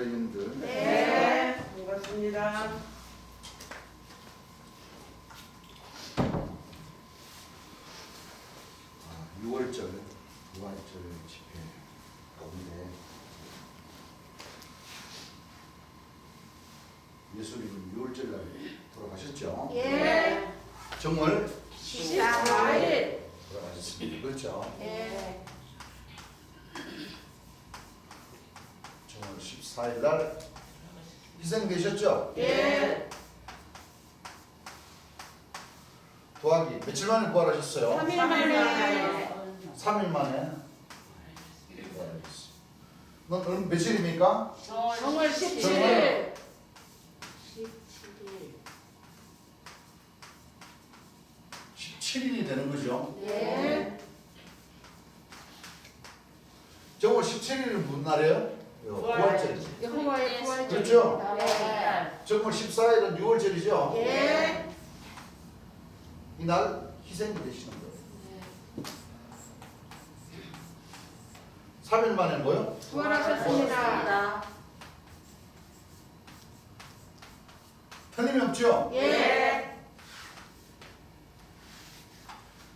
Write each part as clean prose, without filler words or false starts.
반갑습니까, 여러분들? 네. 반갑습니다. 6월절 집회 가운데 예수님은 6월절 날 돌아가셨죠? 예. 정월 14일. 돌아가셨습니다. 그렇죠? 예. 정월 14일 날 희생되셨죠? 예. 도하기 며칠 만에 부활하셨어요? 3일 만에. 3일 만에 부활하셨어요. 넌 오늘 며칠입니까? 정월 17일. 17일이 되는 거죠? 예. 정월 17일은 무슨 날이에요? 부활절이죠. 여호와의 부활절. 그렇죠? 네. 정월 14일은 6월절이죠? 예. 이날 희생이 되시는 거예요. 3일 만에 뭐요? 부활하셨습니다. 틀림없죠? 예.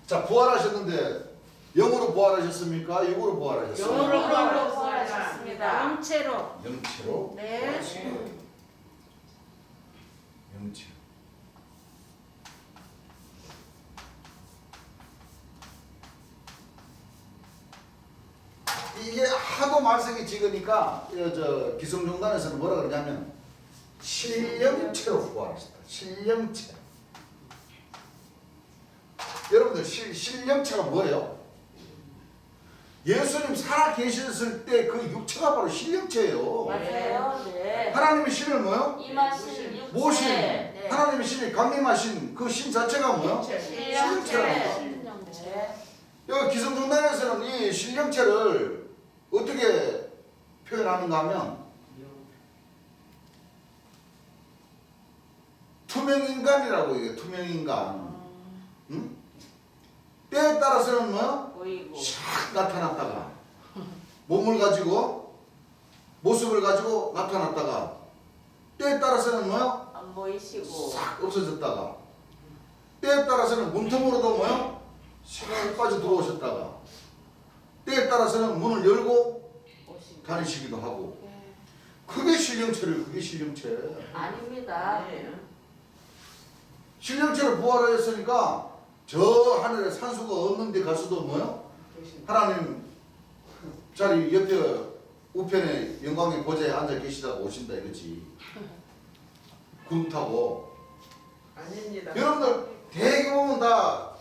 자, 부활하셨는데 영으로 부활하셨습니까? 육으로 부활하셨습니까? 영으로 부활하셨습니다. 영체로. 영체로 네. 부활하셨습니다. 영체로. 이게 하도 말썽이 찍으니까 저 기성종단에서는 뭐라 그러냐면 신령체로 부활하셨다. 신령체. 여러분들 신령체가 뭐예요? 예수님 살아 계셨을 때 그 육체가 바로 신령체예요. 맞아요. 네. 하나님의 신을 뭐요? 임하신 육체. 모신. 네. 하나님의 신이 강림하신 그 신 자체가 뭐요? 신령체. 신령체. 여기 기성종단에서는 이 신령체를 어떻게 표현하는가 하면 투명인간이라고 이게 투명인간. 응? 때에 따라서는 뭐요? 보이고. 샥 나타났다가 몸을 가지고 모습을 가지고 나타났다가 때에 따라서는 뭐요? 안 보이시고. 싹 없어졌다가 때에 따라서는 문틈으로도 뭐요? 샥 빠져 들어오셨다가 때에 따라서는 문을 열고 오시고. 다니시기도 하고 그게 신령체를 그게 신령체. 아닙니다. 신령체로 부활하였으니까 저 하늘에 산수가 없는 데 가서도 뭐요? 하나님 자리 옆에 우편에 영광의 보좌에 앉아 계시다가 오신다 이거지. 구름 타고. 아닙니다. 여러분들 대개 보면 다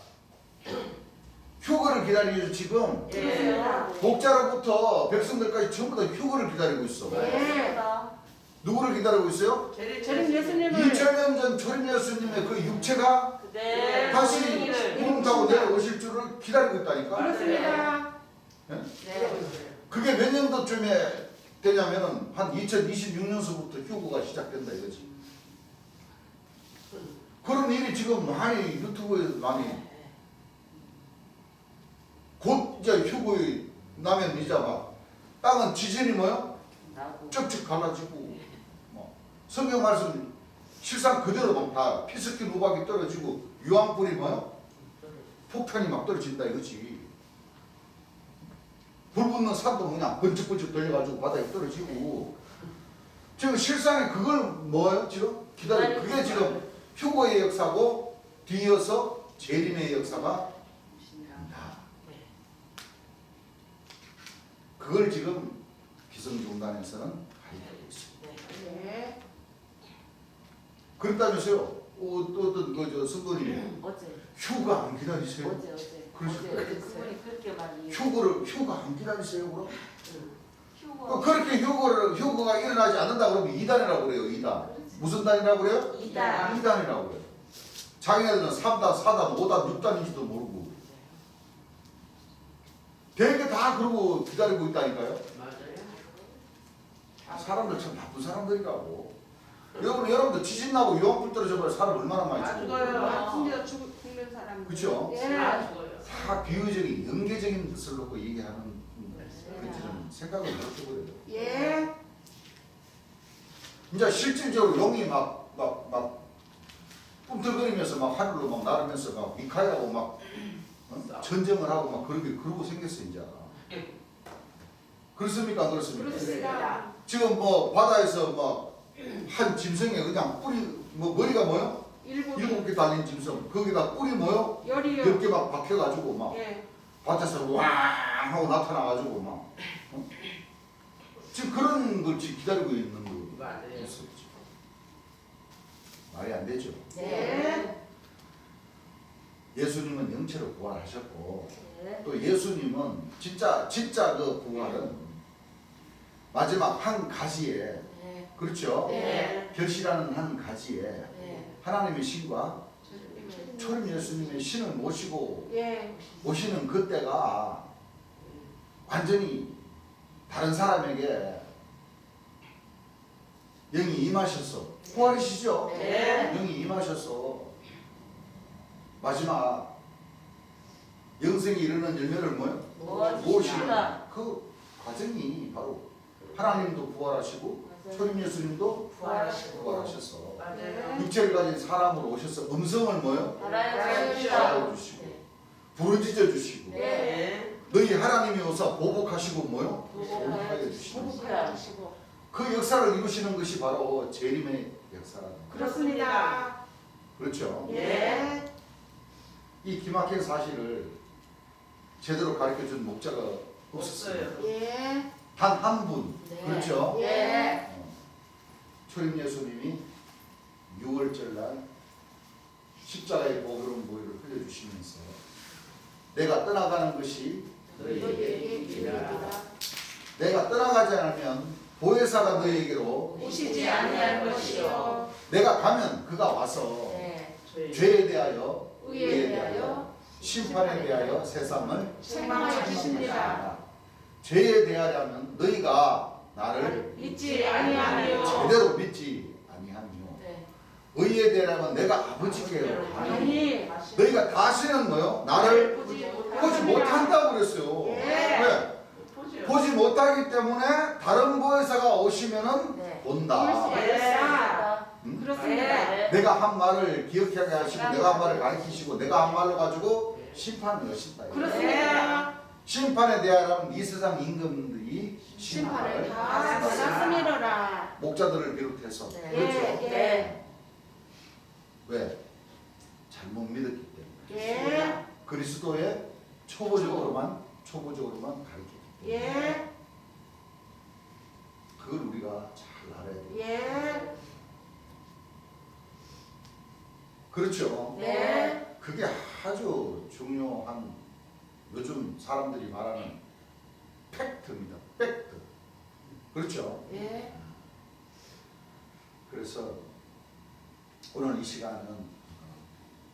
휴거를 기다리죠 지금. 예. 목자로부터 백성들까지 전부 다 휴거를 기다리고 있어. 맞습니다. 누구를 기다리고 있어요? 저는 예수님을 2000년 전 초림 예수님의 그 육체가 그대 다시 승리를. 구름 타고 내려오실 줄을 기다리고 있다니까. 그렇습니다. 예? 네. 그게 몇 년도쯤에 되냐면은 한 2026년서부터 휴거가 시작된다 이거지. 그런 일이 지금 많이 유튜브에 많이 곧 이제 휴거에 나면 이제 막 땅은 지진이 뭐요? 나고. 쭉쭉 갈라지고 뭐 성경 말씀 실상 그대로 막 다 피스킨 우박이 떨어지고 유황불이 뭐요? 폭탄이 막 떨어진다 이거지. 불 붙는 산도 그냥 번쩍번쩍 돌려가지고 바닥에 떨어지고 지금 실상에 그걸 뭐예요? 지금 기다려. 그게 지금 휴거의 역사고 뒤이어서 재림의 역사가 있다. 그걸 지금 기성종단에서는 가리키고 있습니다. 네. 그렇다면서요? 어떤 그 성도님 어제. 휴가 안 기다리세요? 어제. 그러실 거예요. 그분이 그렇게 많이. 휴가 안 기다리세요 그럼? 휴거. 그렇게 휴거가 일어나지 않는다 그러면 이단이라고 그래요. 이단. 무슨 단이라고 그래요? 이단. 이단이라고 그래요. 자기네들은 3단, 4단, 5단, 6단인지도 모르고 되게 다 그러고 기다리고 있다니까요. 사람들 참 나쁜 사람들이라고. 여러분들 지진 나고 유황불 떨어져버려 사람 얼마나 많이 죽어요. 맞습니다. 죽는 사람. 그렇죠? 예. 다 비유적인 연계적인 것을 놓고 얘기하는 그런 생각을 못 해버려요. 예. 이제 실질적으로 용이 막 꿈틀거리면서 막 하늘로 막 날으면서 막 미카엘하고 막 전쟁을 하고 막 그러고 생겼어 이제. 그렇습니까? 안 그렇습니까? 그렇습니다. 지금 뭐 바다에서 뭐 한 짐승에 그냥 뿔이 뭐 머리가 뭐요? 일곱 7개 달린 짐승 거기다 뿔이 뭐요? 열이요. 10개 막 박혀가지고 막 예. 밭에서 왕 하고 나타나가지고 막 지금 그런 걸 지금 기다리고 있는 거 맞아요. 있어요. 말이 안 되죠. 네. 예수님은 영체로 부활하셨고 네. 또 예수님은 진짜 그 부활은 마지막 한 가지에 네. 그렇죠. 네. 결실하는 한 가지에 네. 하나님의 신과 초림 예수님의 신을 모시고 예. 오시는 그때가 완전히 다른 사람에게 영이 임하셔서 부활이시죠? 네. 영이 임하셔서 마지막 영생에 이르는 열매를 뭐요? 모시는 그 과정이 바로 하나님도 부활하시고 초림 예수님도 부활하시고 부활하셔서 맞아요. 육체를 가진 사람으로 오셔서 음성을 뭐요? 알아주시고 부르짖어 주시고 네. 너희 하나님이 오사 보복하시고 뭐요? 보복하여 주시고 보복하시고. 그 역사를 이루시는 것이 바로 재림의 역사라는 거예요. 그렇습니다. 그렇죠? 예. 이 기막힌 사실을 제대로 가르쳐준 목자가 없었어요. 없어요. 예. 단 한 분. 네. 그렇죠? 예. 초림 예수님이 6월절 날 십자가의 보혈은 보혈을 흘려주시면서 내가 떠나가는 것이 너희에게 이르리라. 내가 떠나가지 않으면 보혜사가 너희에게로 오시지 아니할 것이요. 내가 가면 그가 와서 네. 죄에 대하여 의에 대하여 심판에 대하여 세상을 책망하여 주십니다. 책망하시리라. 죄에 대하려면 너희가 나를 믿지 아니하며 제대로 믿지 아니하며 네. 의에 대하려면 내가 아버지께로 가니 아니 너희가 다시는 뭐요? 나를 보지 보지 못한다고 그랬어요. 예. 왜? 보죠. 보지 못하기 때문에 다른 보혜사가 오시면은 네. 본다. 응? 그렇습니다. 네. 내가 한 말을 기억하게 하시고 내가 한 말을 가르치시고 내가 한 말을 가지고 심판을 하신다. 그렇습니다. 심판에 대하여는 이 세상 임금들이 심판을 심판을 다 받았다. 받았음이로라. 목자들을 비롯해서 네. 그렇죠. 예. 왜? 잘못 믿었기 때문에 예. 그리스도의 초보적으로만 가르쳤기 때문에 예. 그걸 우리가 잘 알아야 돼요. 예. 그렇죠. 네. 그게 아주 중요한 요즘 사람들이 말하는 팩트입니다. 팩트. 그렇죠. 예. 그래서 오늘 이 시간은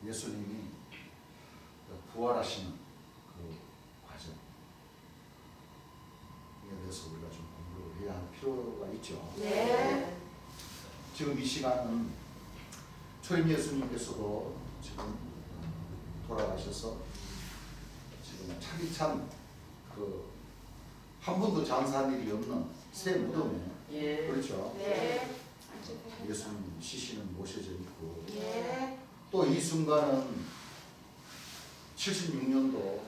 예수님이 부활하시는 그 과정에 대해서 우리가 좀 공부를 해야 할 필요가 있죠. 네. 지금 이 시간은 초림 예수님께서도 지금 돌아가셔서 지금 차디찬 그 한 번도 장사한 일이 없는 새 무덤에 예. 그렇죠. 네. 예수님 시신은 모셔져 있고 예. 또 이 순간은 76년도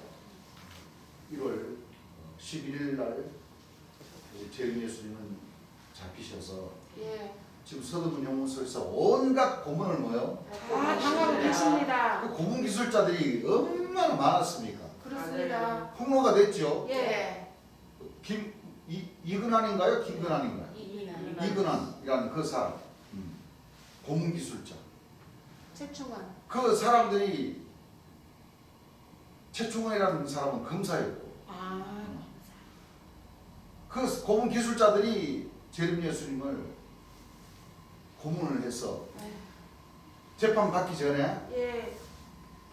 1월 11일 날 재림 예수님은 잡히셔서 예. 지금 서대문 영문소에서 온갖 고문을 뭐요? 다 당하고 계십니다. 그 고문 기술자들이 얼마나 많았습니까? 그렇습니다. 폭로가 됐죠. 예. 이근환인가요? 김근환인가요? 이기는 이근환이라는 그 사람 고문 기술자. 최충원. 그 사람들이 최충원이라는 사람은 검사였고 아. 그 고문 기술자들이 재림 예수님을 고문을 해서 네. 재판 받기 전에 예.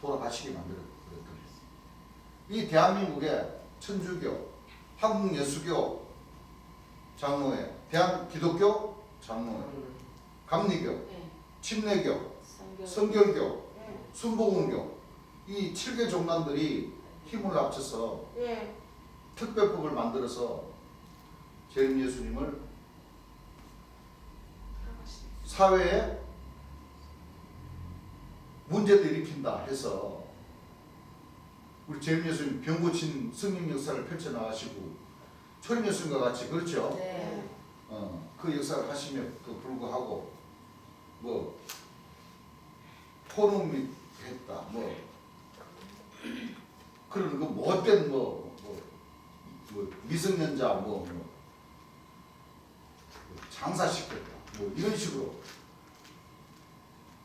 돌아가시게 만들었던 이 대한민국의 천주교, 한국예수교 장로회, 대한기독교 장로회, 감리교, 예. 침례교, 성경 성결교, 예. 순복음교 이 7개 종단들이 힘을 합쳐서 예. 특별법을 만들어서 재림 예수님을 사회에 문제도 일으킨다 해서 우리 재림 예수님 병 고친 성령 역사를 펼쳐나가시고 초림 예수님과 같이 그렇죠? 네. 그 역사를 하심에도 불구하고 뭐 포럼이 했다 뭐 그런 그 못된 뭐 미성년자 뭐 장사시켰다 뭐 이런 식으로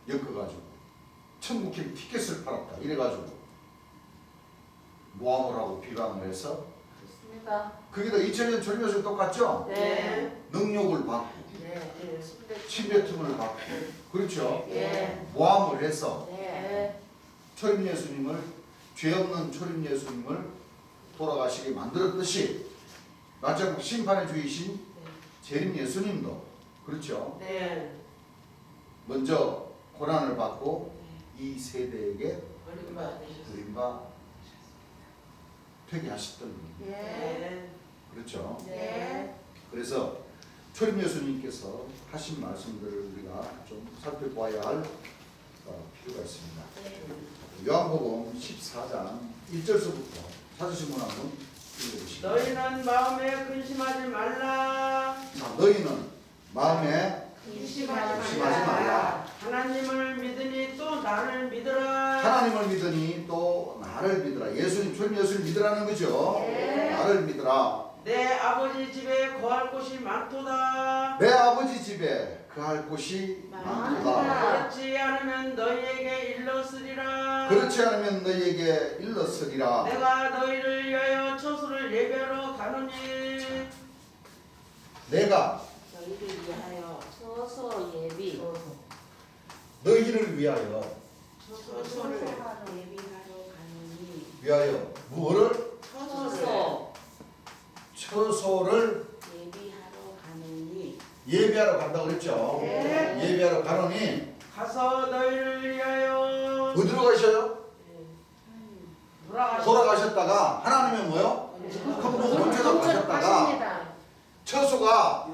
엮어가지고 천국행 티켓을 팔았다 이래가지고 모함을 하고 비방을 해서 좋습니다. 거기다 2000년 초림에서 똑같죠? 네. 능욕을 받고 네. 침뱉음을 받고 그렇죠? 예. 모함을 해서 네. 초림 예수님을 죄 없는 초림 예수님을 돌아가시게 만들었듯이 마지막 심판의 주이신 재림 예수님도 그렇죠? 네. 먼저 고난을 받고 이 세대에게 어린바되셨습니다. 그림과 퇴계하셨던 분입니다. 네. 그렇죠? 네. 그래서 초림 예수님께서 하신 말씀들을 우리가 좀 살펴봐야 할 필요가 있습니다. 요한복음 14장 1절서부터 찾으신 분 한번 읽어보시죠. 너희는 마음에 근심하지 말라. 자, 너희는 마음에 근심하지 말라. 하나님을 믿으니 또 나를 믿으라. 하나님을 믿으니 또 나를 믿으라. 예수님, 초림 예수님 믿으라는 거죠. 네. 나를 믿으라. 내 아버지 집에 거할 곳이 많도다. 내 아버지 집에 거할 곳이 많도다. 그렇지 않으면 너희에게 일렀으리라. 그렇지 않으면 너희에게 일렀으리라. 내가 너희를 위하여 처소를 예배하러 가노니. 내가 너희를 위하여 처소 예비. 너희를 위하여 처소를 예비하러 가느니. 위하여 무엇을? 처소 처소를 예비하러 가느니. 예배하러 간다고 그랬죠. 네. 예배하러 가노니 가서 너희를 위하여 어디로 가셔요? 돌아가셨다가 하나님의 뭐요? 큰 본체로 가셨다가 하십니다. 처소가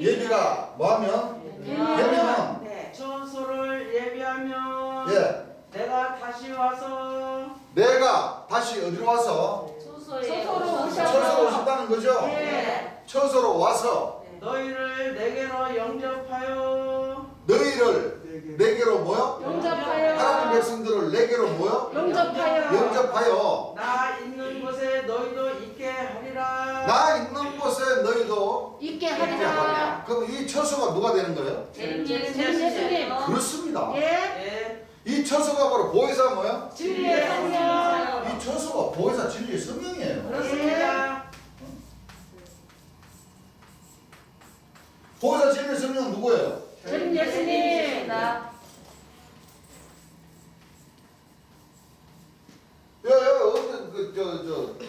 예비가 뭐하면? 되면 네. 처소를 예비하면 예 내가 다시 와서 내가 다시 어디로 와서 처소에 처소로 처소로 오신다는 거죠. 네. 처소로 와서 너희를 내게로 영접하여 너희를 내게로 뭐요? 영접하여 하나님 백성들을 내게로 뭐요? 영접하여 영접하여 나 있는 곳에 너희도 있게 하리라. 나 있는 곳에 너희도 있게 하리라. 그럼 이 처소가 누가 되는 거예요? 재림 예수님. 그렇습니다. 예. 네. 이 처소가 바로 보혜사 뭐예요? 진리의 성령. 이 처소가 보혜사 진리의 성령이에요. 그렇습니다. 보혜사 진리의 성령은 누구예요? 재림 예수님. 어떤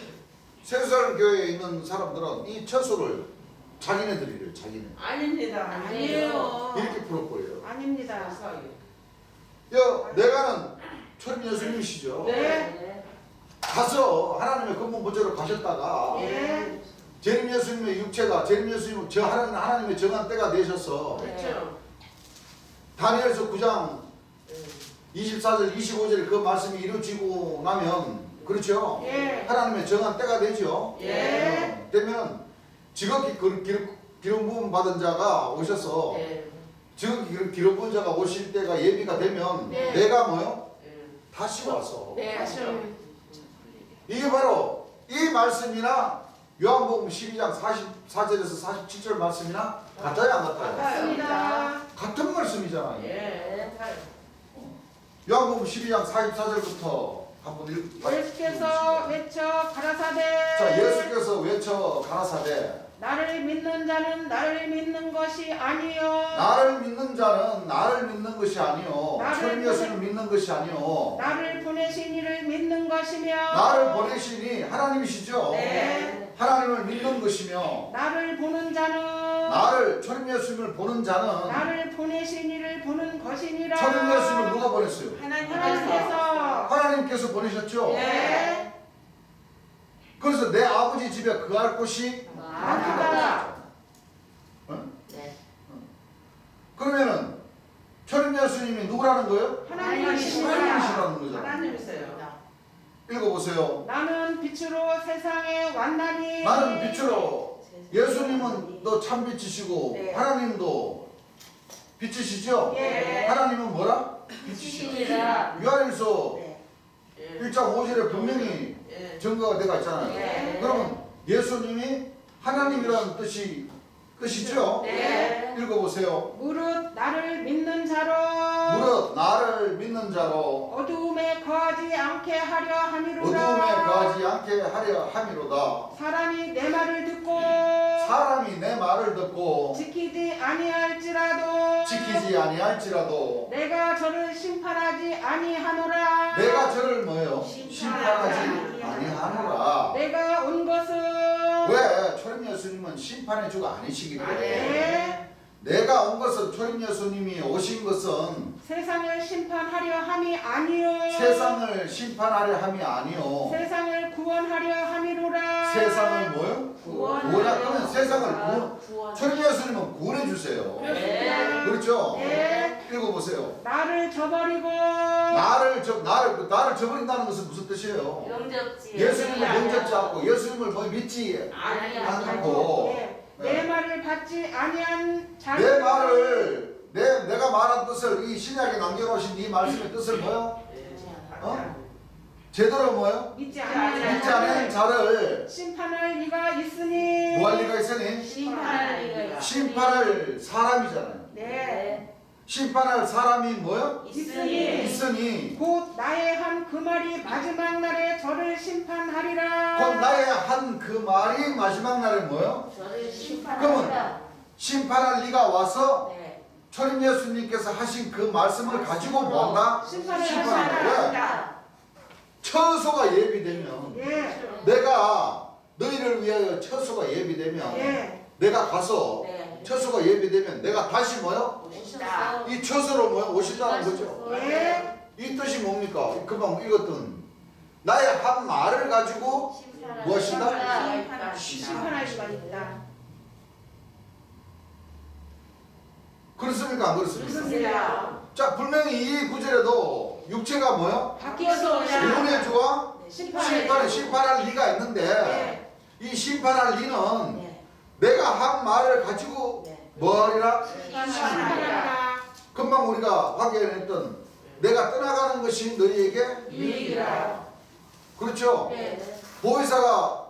세수사람 교회에 있는 사람들은 이 처소를 자기네들이래요. 자기네. 아닙니다. 아니에요. 이렇게 풀어버려요. 아닙니다. 내가는 초림 예수님이시죠. 네. 가서 하나님의 근본 본체로 가셨다가 예. 재림 예수님의 육체가 재림 예수님 저 하나님의 정한 때가 되셔서 그렇죠. 다니엘서 9장 24절 25절에 그 말씀이 이루어지고 나면 그렇죠. 예. 하나님의 정한 때가 되죠. 예. 되면 지극히 기름 부음 받은 자가 오셔서 네. 지극히 기름 부은 자가 오실 때가 예비가 되면 네. 내가 뭐요? 네. 다시 와서 네. 이게 바로 이 말씀이나 요한복음 12장 44절에서 47절 말씀이나 같아요 안 같아요? 맞습니다. 같은 말씀이잖아요. 예. 요한복음 12장 44절부터 한번 예수께서 외쳐 가라사대. 자, 예수께서 외쳐 가라사대 나를 믿는 자는 나를 믿는 것이 아니요. 나를 믿는 자는 나를 믿는 것이 아니요 나를 초림 예수를 믿는 것이 아니요 나를 보내신 이를 믿는 것이며. 나를 보내시니 하나님이시죠. 네. 하나님을 믿는 것이며 나를 보는 자는 나를 초림 예수님을 보는 자는 나를 보내신 이를 보는 것이니라. 초림 예수님을 누가 보냈어요? 하나님께서. 하나님께서 보내셨죠. 네. 그래서 내 아버지 집에 거할 곳이 많다. 응? 네. 그러면은 누구시라는 거예요? 하나님이시라. 하나님이시라는 거잖아요. 하나님이세요. 읽어보세요. 나는 빛으로 세상에 왔나니. 나는 빛으로. 예수님은 또 참빛이시고 네. 하나님도 빛이시죠? 예. 하나님은 뭐라? 빛이시니라. 요한일서 네. 1장 5절에 분명히 예. 증거가 되어 있잖아요. 네. 그러면 예수님이 하나님이라는 뜻이죠? 네. 읽어보세요. 무릇 나를 믿는 자로. 무릇 나를 믿는 자로 어두움에 거하지 않게 하려 함이로다. 어두움에 거하지 않게 하려 함이로다. 사람이 내 말을 듣고 사람이 내 말을 듣고 지키지 아니할지라도 지키지 아니할지라도 내가 저를 심판하지 아니하노라. 내가 저를 뭐예요? 심판하지 심판하지 아니하노라. 내가 온 것은 왜? 초림 예수님은 심판의 주가 아니시기 때문에 네, 내가 온 것은 초림 예수님이 오신 것은 세상을 심판하려 함이 아니요 세상을 심판하려 함이 아니요 세상을 구원하려 함이로라. 세상을 뭐요? 구원하려. 구원하 그러면 세상을 구원. 초림 예수님은 구원해 주세요. 네. 그렇죠? 네. 읽어보세요. 나를 저버리고 나를 저버린다는 것은 무슨 뜻이에요? 영접지. 예수님을 영접지 않고 예수님을 뭐 믿지 않고 예, 내 말을 받지 아니한 자를 내 말을 내가 말한 뜻을 이 신약에 남겨놓으신 이 말씀의 뜻을 뭐요? 어? 제대로 뭐요? 믿지 믿지 아니한 않은 자를 심판할 리가 있으니 뭐 할 리가 있으니 심판할 리가 심판할 사람이잖아요. 네. 심판할 사람이 뭐요? 있으니 있으니 곧 나의 한 그 말이 마지막 날에 저를 심판하리라. 곧 나의 한 그 말이 마지막 날에 뭐요? 저를 심판하리라. 그러면 심판할 리가 와서 네. 초림 예수님께서 하신 그 말씀을 가지고 뭔가 심판을 심판하는 하시라. 거야. 처소가 예비되면 예. 내가 너희를 위하여 처소가 예비되면 예. 내가 가서 네. 처소가 예비되면 내가 다시 뭐요? 오셨다. 이 처소로 뭐요? 오신다는 거죠. 예. 이 뜻이 뭡니까? 금방 읽었던 나의 한 말을 가지고 무엇이다? 심판할 수가 있다. 그렇습니까? 안 그렇습니까? 그렇습니다. 자, 분명히 이 구절에도 육체가 뭐요? 바뀌어서 구원의 주와 심판을 심판할 리가 있는데 네. 이 심판할 리는 네. 내가 한 말을 가지고 네. 뭐하리라? 심판하라. 금방 우리가 확인했던 내가 떠나가는 것이 너희에게 유익이라. 그렇죠? 네. 보혜사가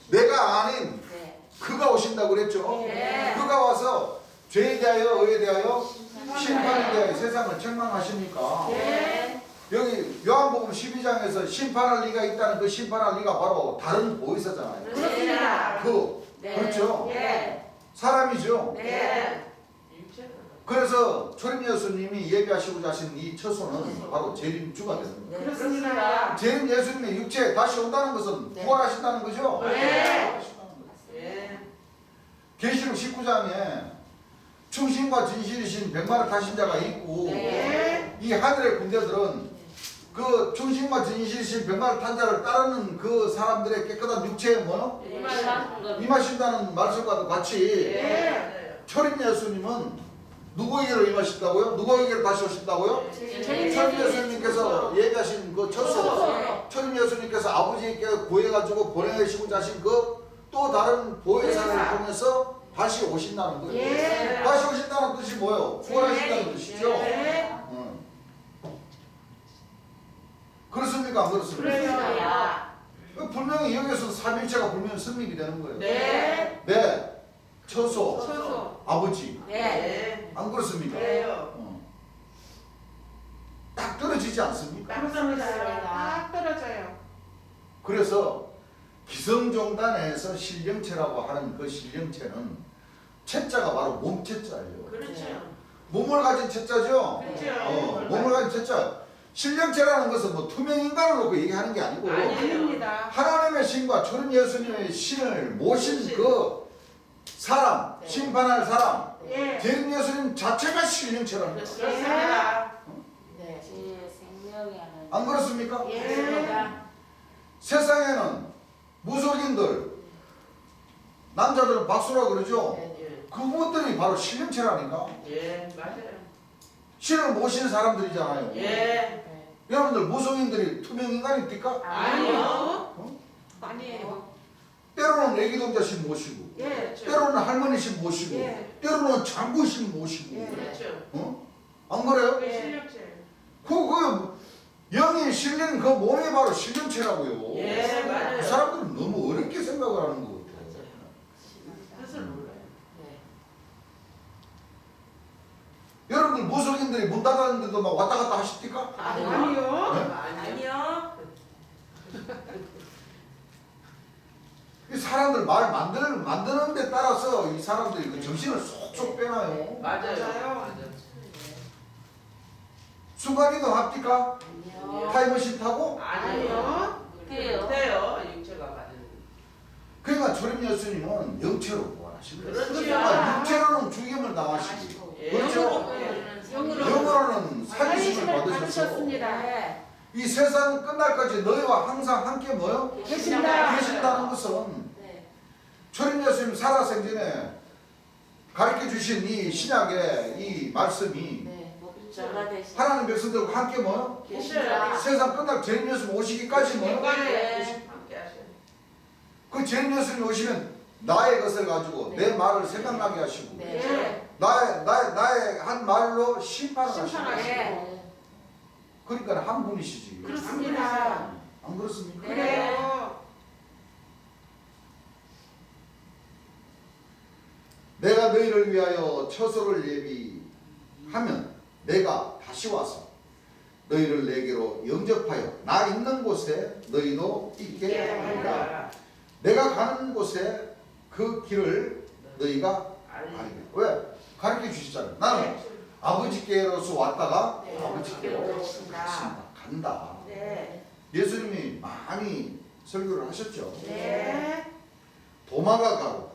내가 아닌 네. 그가 오신다고 그랬죠? 네. 그가 와서 죄에 대하여 의에 대하여 심판에 대하여 세상을 책망하십니까? 네. 여기 요한복음 12장에서 심판할 리가 있다는 그 심판할 리가 바로 다른 보혜사잖아요. 그렇습니다. 네. 그렇죠? 예. 사람이죠. 네. 그래서 초림 예수님이 예비하시고자 하신 이 처소는 바로 재림주가 되는 거예요. 그렇습니다. 재림 예수님의 육체에 다시 온다는 것은 네. 부활하신다는 거죠. 네. 예. 계시록 19장에 충신과 진실이신 백마를 타신 자가 있고 네. 이 하늘의 군대들은 그 충신과 진실이신 백마를 탄 자를 따르는 그 사람들의 깨끗한 육체에 뭐요? 임하신다는 말씀과도 같이 네. 초림 예수님은 누구에게로 임하신다고요? 누구에게로 다시 오신다고요? 초림 예수님께서 얘기하신 그 처소 초림 예수님께서 아버지께 구해가지고 보내시고자 하신 그 또 다른 보혜사를 통해서 다시 오신다는 거예요. 예. 다시 오신다는 뜻이 뭐예요? 부활하신다는 뜻이죠. 네. 그렇습니까? 안 그렇습니까? 그래요. 분명히 여기서 삼일체가 분명히 성립이 되는 거예요. 네. 네. 처소, 처소. 아버지. 네. 안 그렇습니까? 그래요. 딱 떨어지지 않습니까? 그렇습니다. 딱 떨어져요. 그래서 기성종단에서 신령체라고 하는 그 신령체는 채자가 바로 몸채자예요. 그렇죠. 몸을 가진 채자죠. 그렇죠. 몸을 가진 채자. 신령체라는 것은 뭐 투명 인간을 놓고 얘기하는 게 아니고 아닙니다. 하나님의 신과 초림 예수님의 신을 모신 그 사람, 네. 심판할 사람, 예. 재림 예수님 자체가 신령체랍니다. 그렇습니다. 네. 제 생명이 하는. 안 그렇습니까? 예. 세상에는 무속인들, 남자들은 박수라 그러죠. 네. 예. 그분들이 바로 신령체라니까. 예, 맞아요. 신을 모시는 사람들이잖아요. 예. 네. 여러분들 무속인들이 투명 인간입니까? 아니요. 아니에요. 때로는 애기동자신 모시고, 예. 그렇죠. 때로는 할머니신 모시고, 예. 때로는 장군신 모시고, 예. 그렇죠. 어? 안 그래요? 그게 실력체. 그 영이 실린 그 몸이 바로 실령체라고요. 예, 맞아요. 그 사람들은 너무 어렵게 생각을 하는 것 같아요. 뜻을 몰라요. 네. 여러분들 무속인들이 문 닫았는데도 막 왔다 갔다 하십니까? 아니요. 아니요. 이 사람들 말 만드는 데 따라서 이 사람들이 그 정신을 쏙쏙 빼놔요. 맞아요. 맞아요. 순간이동 합니까? 아니요. 타임머신 타고? 아니요. 못해요. 못해요. 육체가 받는. 그러니까 주님 예수님은 영체로 부활하신 거예요. 그렇죠. 그러니까 육체로는 죽임을 당하시고 예. 그렇죠. 영으로는 살리심을 받으셨고 받으셨습니다. 네. 이 세상 끝날까지 너희와 항상 함께 뭐요? 계신다. 계신다는 것은 네. 주님 예수님 살아생전에 가르쳐 주신 이 신약의 이 말씀이 네. 목자가 되신 하나님 백성들과 함께 뭐요? 계셔요. 세상 끝날 주님 예수님 오시기까지 뭐요? 함께 하셔요. 그 주님 예수님 오시면 나의 것을 가지고 내 말을 생각나게 하시고 네. 예. 나의 한 말로 심판을 하시고 심판하시고. 네. 그러니까 한 분이시지. 그렇습니다. 안 그렇습니까? 네. 그래요. 내가 너희를 위하여 처소를 예비하면 내가 다시 와서 너희를 내게로 영접하여 나 있는 곳에 너희도 있게 하리라. 내가 가는 곳에 그 길을 너희가 알리라. 왜? 가르쳐 주시잖아요. 나는 아버지께로서 왔다가 네. 아버지께로 가신다. 간다. 네. 예수님이 많이 설교를 하셨죠. 네. 도마가 가고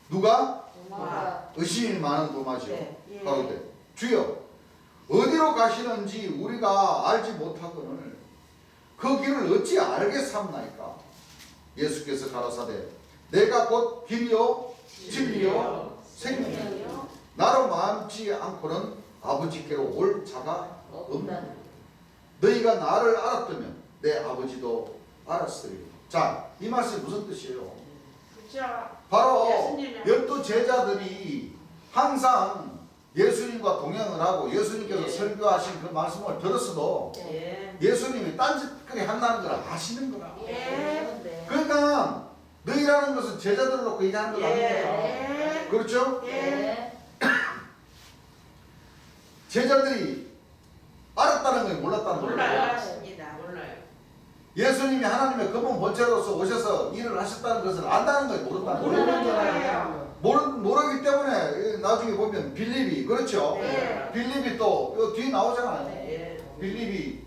누가? 도마가 의심이 많은 도마죠. 네. 예. 가로되 주여 어디로 가시는지 우리가 알지 못하거늘 그 길을 어찌 알겠사옵나이까. 예수께서 가라사대 내가 곧 길이요 진리요 생명이요 나로 마음지 않고는 아버지께로 올 자가 없다. 너희가 나를 알았다면 내 아버지도 알았으리라. 자, 이 말씀이 무슨 뜻이에요? 그렇죠. 바로 예수님이 12 제자들이 항상 예수님과 동행을 하고 예수님께서 예. 설교하신 그 말씀을 들었어도 예. 예수님이 딴짓거리 한다는 걸 아시는 거라. 네. 그러니까 너희라는 것은 제자들을 놓고 얘기하는 거 예. 아닙니까? 네. 그렇죠? 네. 제자들이 알았다는 거예요, 몰랐다는 거예요? 몰라요. 몰라요. 예수님이 하나님의 근본 본체로서 오셔서 일을 하셨다는 것을 안다는 거예요, 모른다는 거예요? 모르는 거예요. 모르기 때문에 나중에 보면 빌립이 그렇죠? 네. 빌립이 또 여기 뒤에 나오잖아요. 예. 빌립이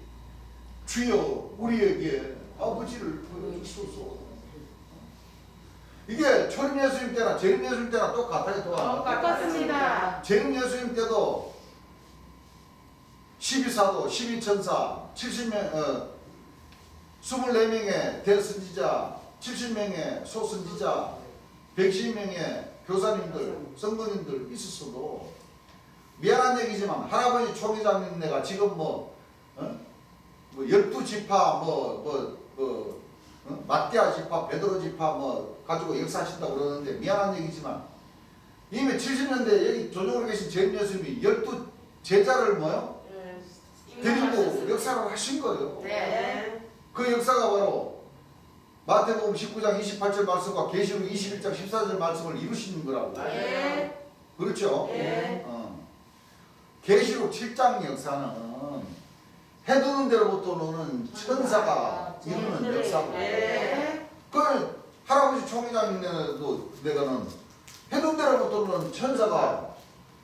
주여 우리에게 아버지를 보여주소서. 이게 초림 예수님 때나 재림 예수님 때나 똑같아요. 똑같습니다. 재림 예수님 때도 12사도, 12천사, 70명, 24명의 대선지자, 70명의 소선지자, 110명의 교사님들, 성도님들 있었어도 미안한 얘기지만 할아버지 총회장님네가 지금 뭐 12지파 마띠아 지파, 베드로 지파 가지고 역사하신다고 그러는데 미안한 얘기지만 이미 70년대 여기 조정으로 계신 재림 예수님이 12 제자를 뭐요? 데리고 역사를 하신 거예요. 네. 그 역사가 바로 마태복음 19장 28절 말씀과 계시록 21장 14절 말씀을 이루시는 거라고. 네. 그렇죠? 네. 계시록 7장 역사는 해두는 대로부터 노는 천사가 이루는 역사고. 네. 그 할아버지 총회장님네도 내가는 해둔 대로부터 노는 천사가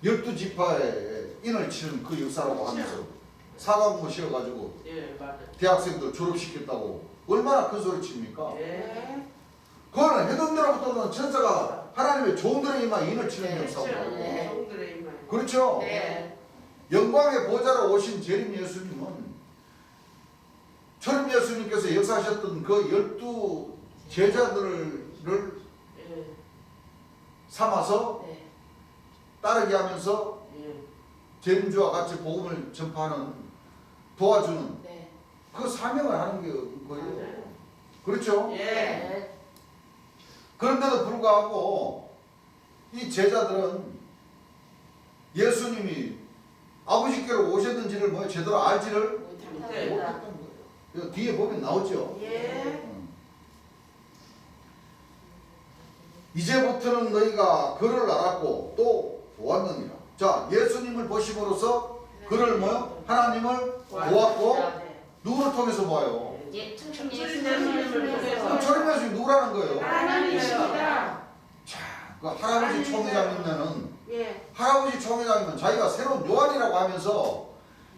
12지파에 인을 치는 그 역사라고 하면서 사과공부 씌워가지고 예, 맞아요. 대학생들 졸업시켰다고 얼마나 큰 소리 칩니까? 예. 네. 그거는 해둔 대로부터는 천사가 하나님의 종들의 이마 인을 치는 역사고. 네. 종들의 이만. 그렇죠? 네. 영광의 보좌로 오신 재림 예수님은 초림 예수님께서 역사하셨던 그 12 제자들을 예. 삼아서 네. 따르게 하면서 예. 재림주와 같이 복음을 전파하는 도와주는 네. 그 사명을 하는 거예요. 그렇죠? 예. 네. 그런데도 불구하고 이 제자들은 예수님이 아버지께로 오셨는지를 뭐 제대로 알지를 네. 못했던 거예요. 이거 뒤에 보면 나오죠. 예. 이제부터는 너희가 그를 알았고 또 보았느니라. 자, 예수님을 보심으로써 그를 뭐요? 하나님을 보았고 네. 누구를 통해서 봐요? 예, 예수님을 예수님을 그럼 저런 예수님 누구라는 거예요? 하나님이십니다. 자, 그 할아버지 총회장이면은 예. 할아버지 총회장이면 자기가 새로운 요한이라고 하면서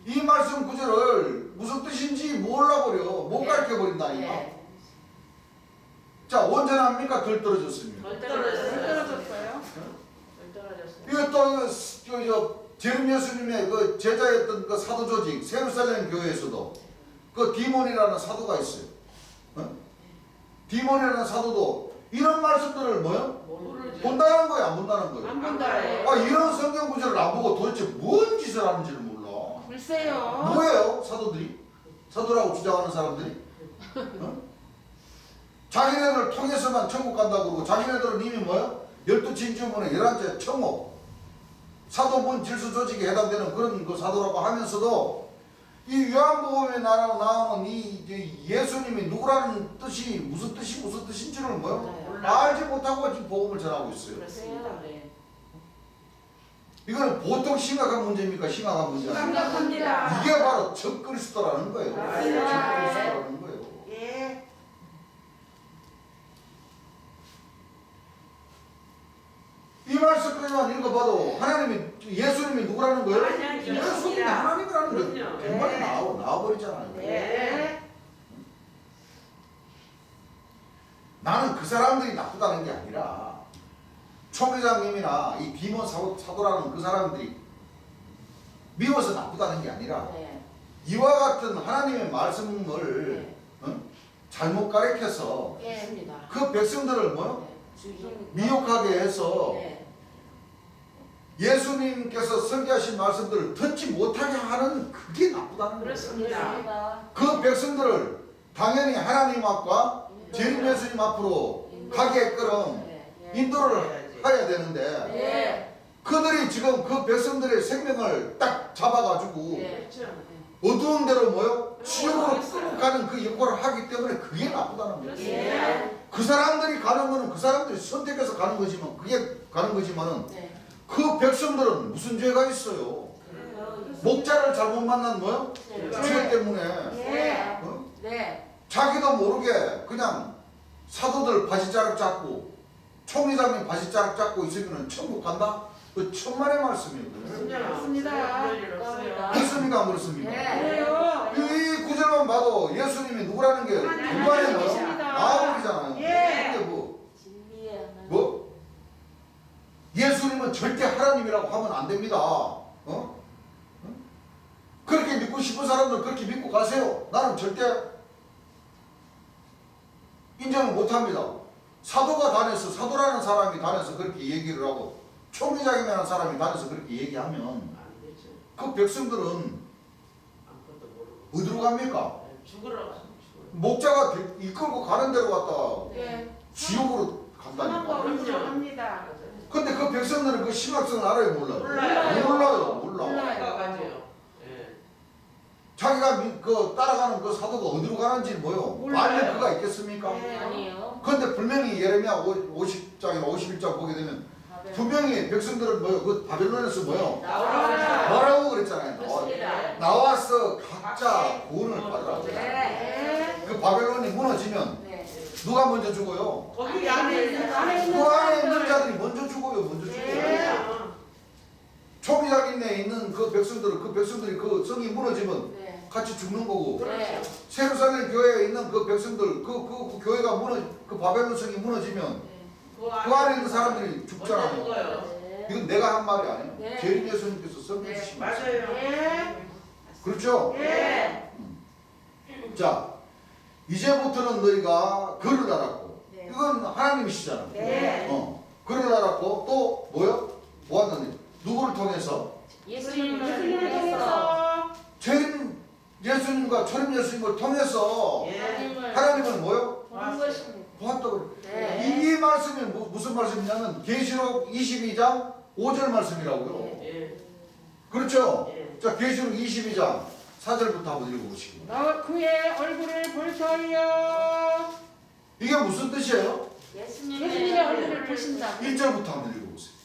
이 말씀 구절을 무슨 뜻인지 몰라버려. 못 네. 가르쳐버린다니까. 네. 자, 언제납니까? 덜 떨어졌습니다. 덜 덜 떨어졌어요. 떨어졌어요. 덜 떨어졌어요. 이거 또 제림 예수님의 그 제자였던 그 사도 조직 세루살렘 교회에서도 그 디몬이라는 사도가 있어요. 어? 디몬이라는 사도도 이런 말씀들을 뭐요? 모르죠. 본다는 거예요, 안 본다는 거예요? 안 본다요. 아, 이런 성경 구절을 안 보고 도대체 뭔 짓을 하는지를 몰라. 글쎄요. 뭐예요, 사도들이? 사도라고 주장하는 사람들이? 어? 자기네들 통해서만 천국 간다고 그러고 자기네들은 이미 뭐요? 12진주문의 11째 청호 사도문 질서 조직에 해당되는 그런 그 사도라고 하면서도 이 요한복음에 나오는 이 예수님이 누구라는 뜻이 무슨 뜻인지를 뭐요? 네. 알지 못하고 지금 복음을 전하고 있어요. 그렇습니다. 네. 이거는 보통 심각한 문제입니까? 심각한 문제 아닙니까? 심각합니다. 이게 바로 적그리스도라는 거예요. 맞습니다. 적그리스도라는 거예요. 예. 이 말씀까지만 읽어봐도 하나님이 예수님이 누구라는 거예요? 하나님이십니다. 예수님이 하나님이라는 거예요. 그럼요. 정말 네. 나와버리잖아요. 예. 나는 그 사람들이 나쁘다는 게 아니라 총회장님이나 이 디몬 사도라는 그 사람들이 미워서 나쁘다는 게 아니라 네. 이와 같은 하나님의 말씀을 네. 잘못 가르쳐서 맞습니다. 그 백성들을 뭐요? 네. 주인. 미혹하게 해서 네. 예수님께서 설계하신 말씀들을 듣지 못하게 하는 그게 나쁘다는 거예요. 그렇습니다. 맞습니다. 그 백성들을 당연히 하나님 앞과 재림 예수님 앞으로 가게끔 네. 인도를 해야 되는데 네. 그들이 지금 그 백성들의 생명을 딱 잡아가지고 네. 그렇죠. 어두운 데로 뭐요? 지옥으로 끌고 가는 그 역할을 하기 때문에 그게 나쁘다는 거예요. 네. 그 사람들이 가는 거는 그 사람들이 선택해서 가는 거지만 그게 가는 거지만은 네. 그 백성들은 무슨 죄가 있어요? 목자를 잘못 만난 뭐요? 네. 죄 때문에 예. 어? 네. 자기도 모르게 그냥 사도들 바지자락 잡고 총회장님 바지자락 잡고 있으면 천국 간다? 그 천만의 말씀이거든요. 그렇습니다. 그럴 일 없어요. 그렇습니까? 안 그렇습니까? 네. 그래요. 이 구절만 봐도 예수님이 누구라는 게 하나님이십니다. 중간에 뭐 나와버리잖아요. 예. 근데 뭐 진리의 하나님. 뭐? 예수님은 절대 하나님이라고 하면 안 됩니다. 어? 그렇게 믿고 싶은 사람들 그렇게 믿고 가세요. 나는 절대 인정을 못 합니다. 사도가 다녀서 사도라는 사람이 다녀서 그렇게 얘기를 하고 총회장이라는 사람이 다녀서 그렇게 얘기하면 안 되죠. 그 백성들은 아무것도 모르고. 어디로 갑니까? 죽으러 가면 죽어요. 목자가 이끌고 가는 데로 갔다가 예. 지옥으로 간다니까. 상황과 합니다. 근데 그 백성들은 그 심각성을 알아요, 몰라요? 몰라요. 몰라. 몰라요. 가죠. 예. 자기가 그 따라가는 그 사도가 어디로 가는지 뭐요? 몰라요. 알릴 그가 있겠습니까? 네. 아니에요. 근데 분명히 예레미야 50장이나 51장 보게 되면 분명히 백성들은 뭐요? 그 바벨론에서 뭐요? 나오라. 뭐라고 그랬잖아요. 그렇습니다. 나와서 각자 구원을 받으라고. 네. 그 바벨론이 무너지면 네. 누가 먼저 죽어요? 거기 안에 있는 안에 있는 그 안에 있는 사람들. 자들이 먼저 죽어요. 먼저 죽어요. 네. 총기장인에 있는 그 백성들이 그 성이 무너지면 네. 같이 죽는 거고 네. 세루살렘 교회에 있는 그 백성들 그 교회가 그 바벨론 성이 무너지면 그 안에 있는 사람들이 죽잖아요. 죽어요. 네. 이건 내가 한 말이 아니에요. 네. 재림 예수님께서 네, 선포하신 말씀. 맞아요. 예. 그렇죠? 예. 자, 이제부터는 너희가 그를 알았고 네. 이건 하나님이시잖아요. 네. 그를 알았고 또 뭐요? 보았느니 누구를 통해서? 예수님을 모세와 초림 예수님을 통해서 예. 하나님을 뭐요? 보는 것입니다. 보았다고. 네. 이 말씀이 무슨 말씀이냐면 계시록 22장 5절 말씀이라고요. 예. 그렇죠? 예. 자, 계시록 22장 4절부터 한번 읽어보시기 바랍니다. 너 그의 얼굴을 볼 터이요. 이게 무슨 뜻이에요? 예수님의 얼굴을 보신다. 1절부터 한번 읽어보세요.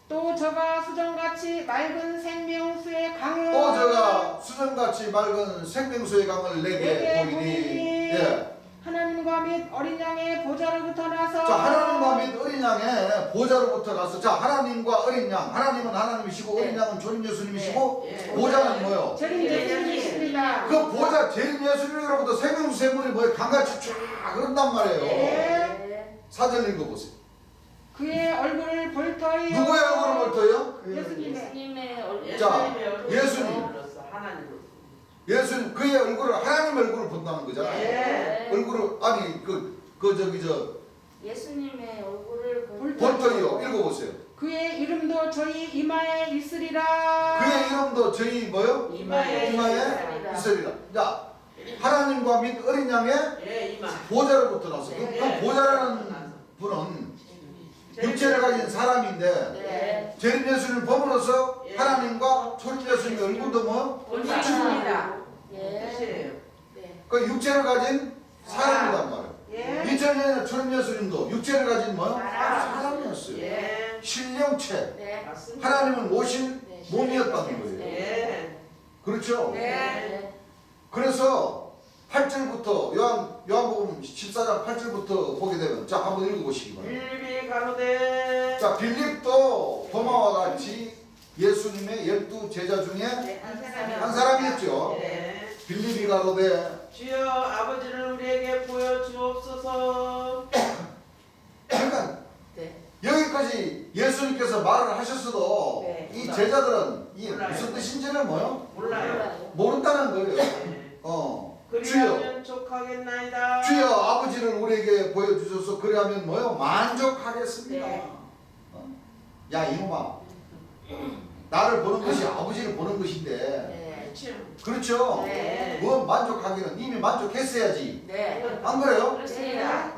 또 저가 수정같이 맑은 생명수의 강을 또 제가 수정같이 맑은 생명수의 강을 내게 보이니. 예. 하나님과 및 어린 양의 보좌로부터 나서 자, 하나님과 및 어린 양의 보좌로부터 나서, 자, 하나님과 어린 양, 하나님은 하나님이시고 어린 양은 조림 예수님이시고 예. 보좌는 뭐요? 저는 예수님이십니다. 그 보좌 재림 예수님으로부터 생명수 샘물이 뭐예요? 강같이 쫙 흐른단 말이에요. 네. 4절 읽어보세요. 그의 얼굴을 볼 터이요. 누구의 얼굴을 볼 터요? 예수님의. 예수님의 얼굴. 자, 예수님. 하나님으로. 예수님, 그의 얼굴을, 하나님 얼굴을 본다는 거잖아요. 네. 얼굴을, 아니, 예수님의 얼굴을 볼 볼 터요. 읽어보세요. 그의 이름도 저희 이마에 있으리라. 그의 이름도 저희 뭐요? 이마에 있으리라. 자, 하나님과 및 어린 양의 예, 이마. 보좌로부터 나서 그 네. 보좌라는 분은 육체를 가진 사람인데 네. 재림 예수님을 범으로써 예. 하나님과 초림 예수님의 얼굴도 뭐? 본받습니다. 예. 뜻이에요. 네. 그 육체를 가진 사람이란 말이에요. 예. 2000년에 초림 예수님도 육체를 가진 뭐? 사람. 사람이었어요. 예. 신령체. 네. 맞습니다. 하나님을 모신 네. 몸이었다는 거예요. 예. 그렇죠? 네. 그래서 8절부터 요한복음 14장 8절부터 보게 되면 자 한번 읽어보시기 바랍니다. 빌비 가로되. 자 빌립도 도마와 같이 예수님의 12 제자 중에 한 사람이었죠. 예. 빌립이 가로되 주여 아버지를 우리에게 보여주옵소서. 그러니까 네. 여기까지 예수님께서 말을 하셨어도 네. 이 제자들은 이게 몰라요. 무슨 뜻인지는 뭐요? 몰라요. 모른다는 거예요. 예. 주여 그리하면 족하겠나이다. 주여 아버지를 우리에게 보여주셔서 그리하면 뭐요? 만족하겠습니다. 네. 야 이놈아 나를 보는 것이 아버지를 보는 것인데 네. 그렇죠? 네. 뭐 만족하기는 이미 만족했어야지 네. 안 그래요? 그렇습니다.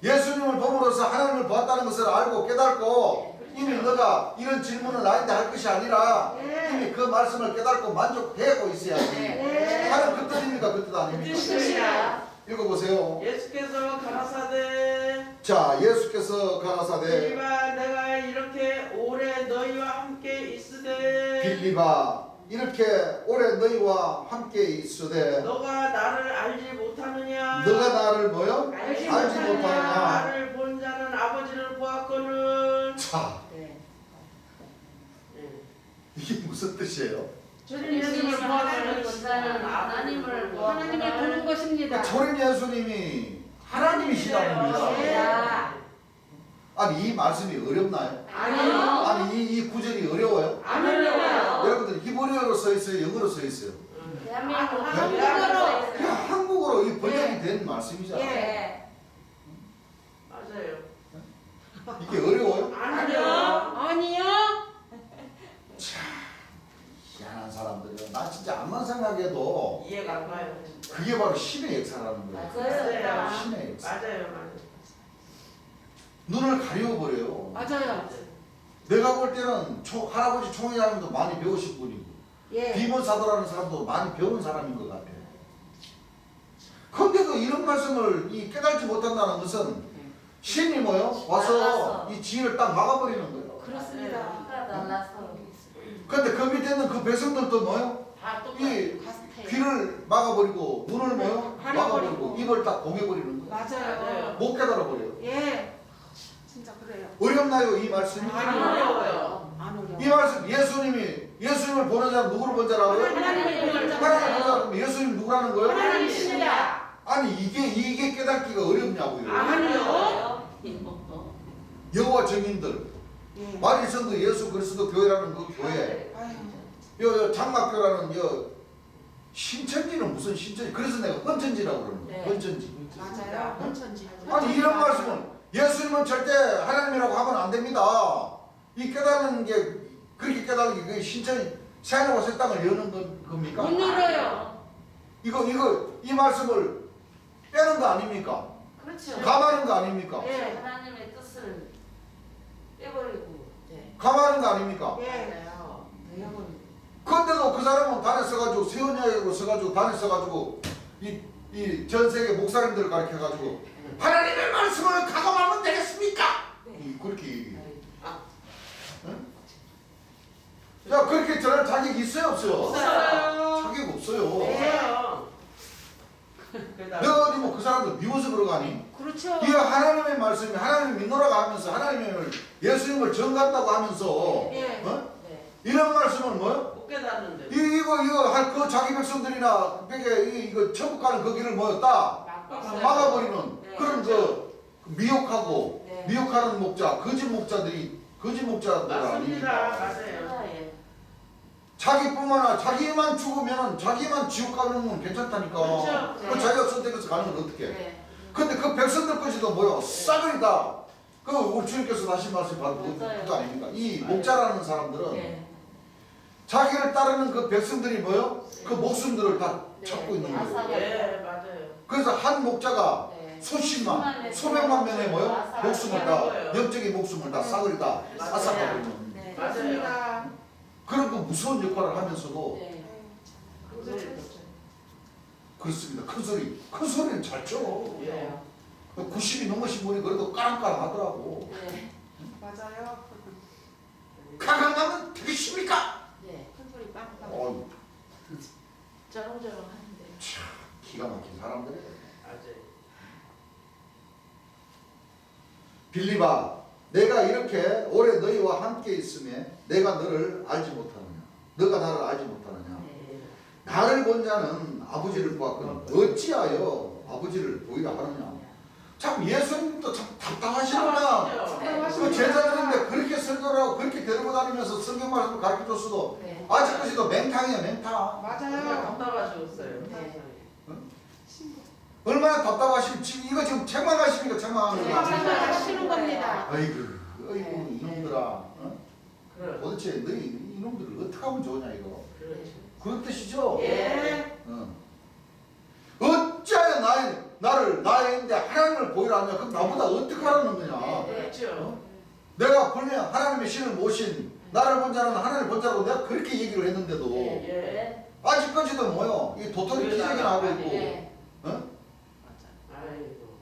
예수님을 봄으로써 하나님을 보았다는 것을 알고 깨닫고 이미 너가 이런 질문을 나한테 할 것이 아니라 네. 이미 그 말씀을 깨닫고 만족하고 있어야지. 네. 하는 그 뜻입니까? 그 뜻 아닙니까? 뜻입니다. 읽어보세요. 예수께서 가라사대. 자 예수께서 가라사대 빌립아 내가 이렇게 오래 너희와 함께 있으되 빌립아 이렇게 오래 너희와 함께 있으되 너가 나를 알지 못하느냐. 너가 나를 뭐요? 알지 알지 못하느냐. 못하느냐. 나를 본 자는 아버지를 보았거늘. 자 네. 이게 무슨 뜻이에요? 주님 예수님을 하나님을 보았다는 본 자는 하나님을 하나님을 보는 것입니다. 초림 예수님이 하나님이시다는 겁니다. 네. 아니 이 말씀이 어렵나요? 아니요. 아니 이 구절이 어려워요? 안 어려워요. 여러분들 히브리어로 써 있어요? 영어로 써 있어요? 대한민국 한국어로. 그냥 한국어로 이 번역이 된 말씀이잖아요. 네. 맞아요. 이게 어려워요? 아니요. 아니요. 희한한 사람들이요. 나 진짜 암만 생각해도 이해가 안 가요. 그게 바로 신의 역사라는 거예요. 맞아요. 신의 역사. 맞아요. 눈을 가려버려요. 맞아요. 내가 볼 때는 할아버지 총회장님도 많이 배우신 분이고 예. 비문사도라는 사람도 많이 배운 사람인 것 같아요. 그런데도 이런 말씀을 깨달지 못한다는 것은 신이 뭐요? 와서 날라서. 이 지혜를 딱 막아버리는 거예요. 그렇습니다. 피가 날라서. 근데 그 밑에 있는 그 백성들도 뭐요? 다 이 똑같아요. 귀를 막아버리고 눈을 뭐요? 가려버리고. 막아버리고 입을 딱 봉해버리는 거예요. 맞아요. 못 깨달아버려요. 예. 진짜 그래요. 어렵나요 이 말씀이? 안 어려워요. 안 어려워. 이 말씀 예수님을 보는 자는 누구를 본 자라고요? 하나님을 보는 자. 하나님을 본 자. 그럼 예수님 누구라는 거예요? 하나님이십니다. 아니 이게 깨닫기가 어렵냐고요. 아니요. 여호와 증인들 예. 마리성도 예수 그리스도 교회라는 그 교회 아유. 요 장막교라는 요 신천지는 무슨 신천지 그래서 내가 헌천지라고 그러는 거예요. 네. 헌천지. 맞아요. 헌천지. 아니 이런 말씀은 예수님은 절대 하나님이라고 하면 안 됩니다. 이 깨닫는 게 그렇게 깨닫는 게 그게 신천지 새하늘과 새 땅을 여는 겁니까? 못 열어요. 이 말씀을 빼는 거 아닙니까? 그렇죠. 감하는 거 아닙니까? 예. 하나님의 뜻을 빼버리고. 네. 감하는 거 아닙니까? 예. 맞아요. 내용은 그런데도 그 사람은 단에 써가지고 세원야역으로 써가지고 단에 써가지고 이 전 세계 목사님들을 가르쳐가지고 하나님의 말씀을 가감하면 되겠습니까? 그렇게 얘기해. 응? 자, 그렇게 전할 자격이 있어요, 없어요? 없어요. 자격 없어요. 없어요. 내가 어디 뭐 그 사람들 미워서 그러가니? 그렇죠. 이 하나님의 말씀이 하나님을 믿노라고 하면서 하나님을 예수님을 정같다고 하면서 예. 어? 네. 이런 말씀은 뭐요? 못 깨닫는데. 이거 할 그 자기 백성들이나 이거 천국 가는 그 길을 뭐였다? 막아버리는 네. 그런 그 미혹하고 네. 미혹하는 목자, 거짓 목자들 맞습니다. 아닙니까? 맞아요. 예. 자기뿐만 아니라 자기만 죽으면 자기만 지옥 가는 건 괜찮다니까. 그렇죠. 그 자기가 선택해서 가는 건 어떻게? 네. 근데 그 백성들까지도 뭐야? 싸그리다. 그 우리 주님께서 하신 말씀 바로 맞아요. 그거 아닙니까? 이 목자라는 사람들은 네. 자기를 따르는 그 백성들이 뭐요? 그 목숨들을 다 네. 찾고 있는 거예요. 아사가 예, 맞아요. 그래서 한 목자가 네. 수십만, 수백만 명의 뭐요? 목숨을 다, 영적인 목숨을 다 싸그리다 맞아요. 앗아가버리는 네. 맞아요. 맞습니다. 그런 그 무서운 역할을 하면서도 네. 그렇습니다. 큰 소리는 잘 쳐. 예. 90이 넘으신 분이 그래도 까랑까랑 하더라고. 네. 맞아요. 가강하면 되겠습니까? 네. 큰 소리 빵빵. 어이, 저렁저렁 하는데. 참 기가 막힌 사람들이에요. 맞아요. 빌립아, 내가 이렇게 오래 너희와 함께 있음에 내가 너를 알지 못하느냐? 너가 나를 알지 못하느냐? 네. 나를 본 자는 아버지를 보았거든 어찌하여 아버지를 보이라 하느냐? 참 예수님도 참 답답하시구나. 그 제자들인데 그렇게 설교를 하고 그렇게 데리고 다니면서 성경 말씀을 가르쳐줬어도 네. 아직까지도 맹탕이야 맹탕. 맞아요. 답답하셨어요. 네. 얼마나 답답하시면 지금 이거 지금 책망하십니까? 책망하는 네, 거 하시는 겁니다. 아이고 네. 이놈들아 어? 그래. 도대체 너희 이놈들을 어떻게 하면 좋으냐 이거 그렇죠. 그런 뜻이죠? 예. 어찌하여 나인데 하나님을 보이라 하냐? 그럼 나보다 어떻게 하라는 거냐? 네. 그렇죠. 내가 분명 하나님의 신을 모신 나를 본 자는 하나님을 본 자라고 내가 그렇게 얘기를 했는데도 네. 아직까지도 뭐요? 이 도토리 기적이나 하고 있고 네. 어? 아이고.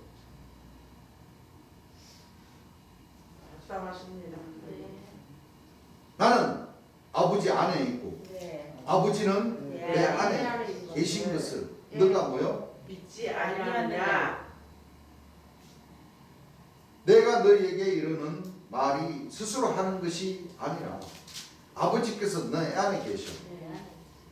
답답하십니다. 네. 나는 아버지 안에 있고 네. 아버지는 네. 내 안에 계신 것을 너가 뭐요? 믿지 아니하느냐. 내가 너희에게 이르는 말이 스스로 하는 것이 아니라 아버지께서 내 안에 계셔 네.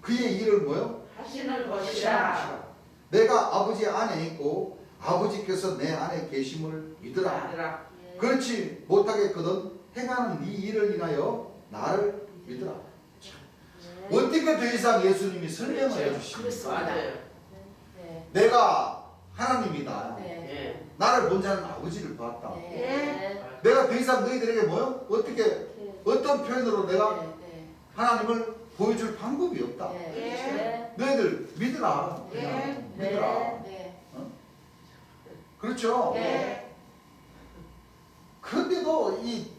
그의 일을 뭐요? 하시는 것이라. 내가 아버지 안에 있고 아버지께서 내 안에 계심을 믿으라 아들아. 네. 그렇지 못하겠거든 행하는 이 일을 인하여 나를 믿으라 네. 어떻게 더 이상 예수님이 설명을 그렇죠. 해주십니까? 맞아요. 네. 내가 하나님이다 네. 예. 나를 본 자는 아버지를 봤다 네. 내가 더 이상 너희들에게 뭐요? 어떻게 네. 어떤 표현으로 내가 네. 하나님을 보여줄 방법이 없다 네. 너희들 믿으라 그냥 네. 믿으라 네. 그렇죠? 네. 근데도 이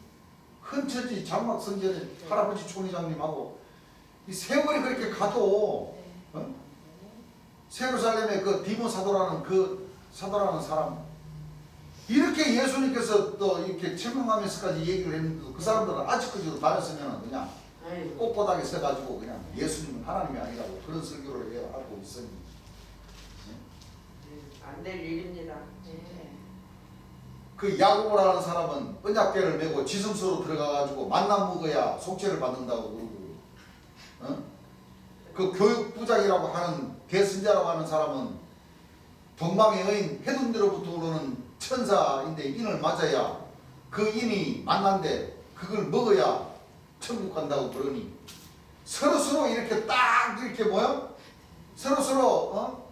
흔처지 장막 성전에 할아버지 총회장님하고 이 세월이 그렇게 가도 어? 세루살렘의 그 디모 사도라는 그 사도라는 사람 이렇게 예수님께서 또 이렇게 책망하면서까지 얘기를 했는데도 그 사람들은 아직까지도 다녔으면 그냥 아이고. 꼿꼿하게 서가지고 그냥 예수님은 하나님이 아니라고 그런 설교를 해야 하고 있으니 안 될 일입니다. 네. 그 야고보라는 사람은 언약궤를 메고 지성소로 들어가가지고 만나 먹어야 속죄를 받는다고 그러고 어? 그 교육부장이라고 하는 대선자라고 하는 사람은 동방의 여인 해둔대로부터 오르는 천사인데 인을 맞아야 그 인이 만난데 그걸 먹어야 천국 간다고 그러니 서로서로 이렇게 딱 이렇게 뭐요? 서로서로 어?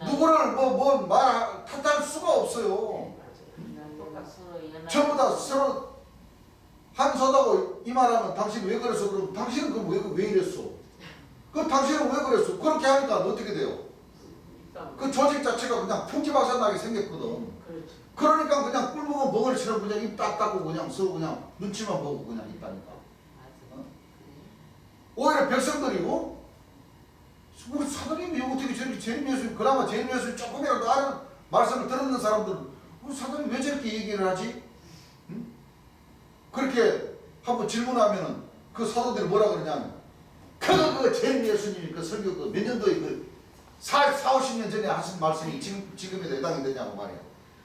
누구를 말 탓할 수가 없어요. 전부 다 서로 한소다고 이 말하면 당신 왜 그랬어? 그럼 당신은 그럼 왜 이랬어? 그 당신은 왜 그랬어? 그렇게 하니까 어떻게 돼요? 그 조직 자체가 그냥 풍지박산나게 생겼거든. 그렇지. 그러니까 그냥 꿀먹은 벙어리처럼 그냥 입 딱 닫고 그냥 서로 그냥 눈치만 보고 그냥 있다니까. 맞아. 오히려 백성들이고 우리 사도님이 어떻게 저렇게 재림 예수님 그나마 재림 예수님 조금이라도 아는 말씀을 들었는 사람들은 우리 사도님 왜 저렇게 얘기를 하지? 응? 그렇게 한번 질문하면은 그 사도들이 뭐라 그러냐면 그 재림 예수님이 그 설교 그 몇 년도에 그 40-50년 전에 하신 말씀이 지금에도 해당이 되냐고 말이야.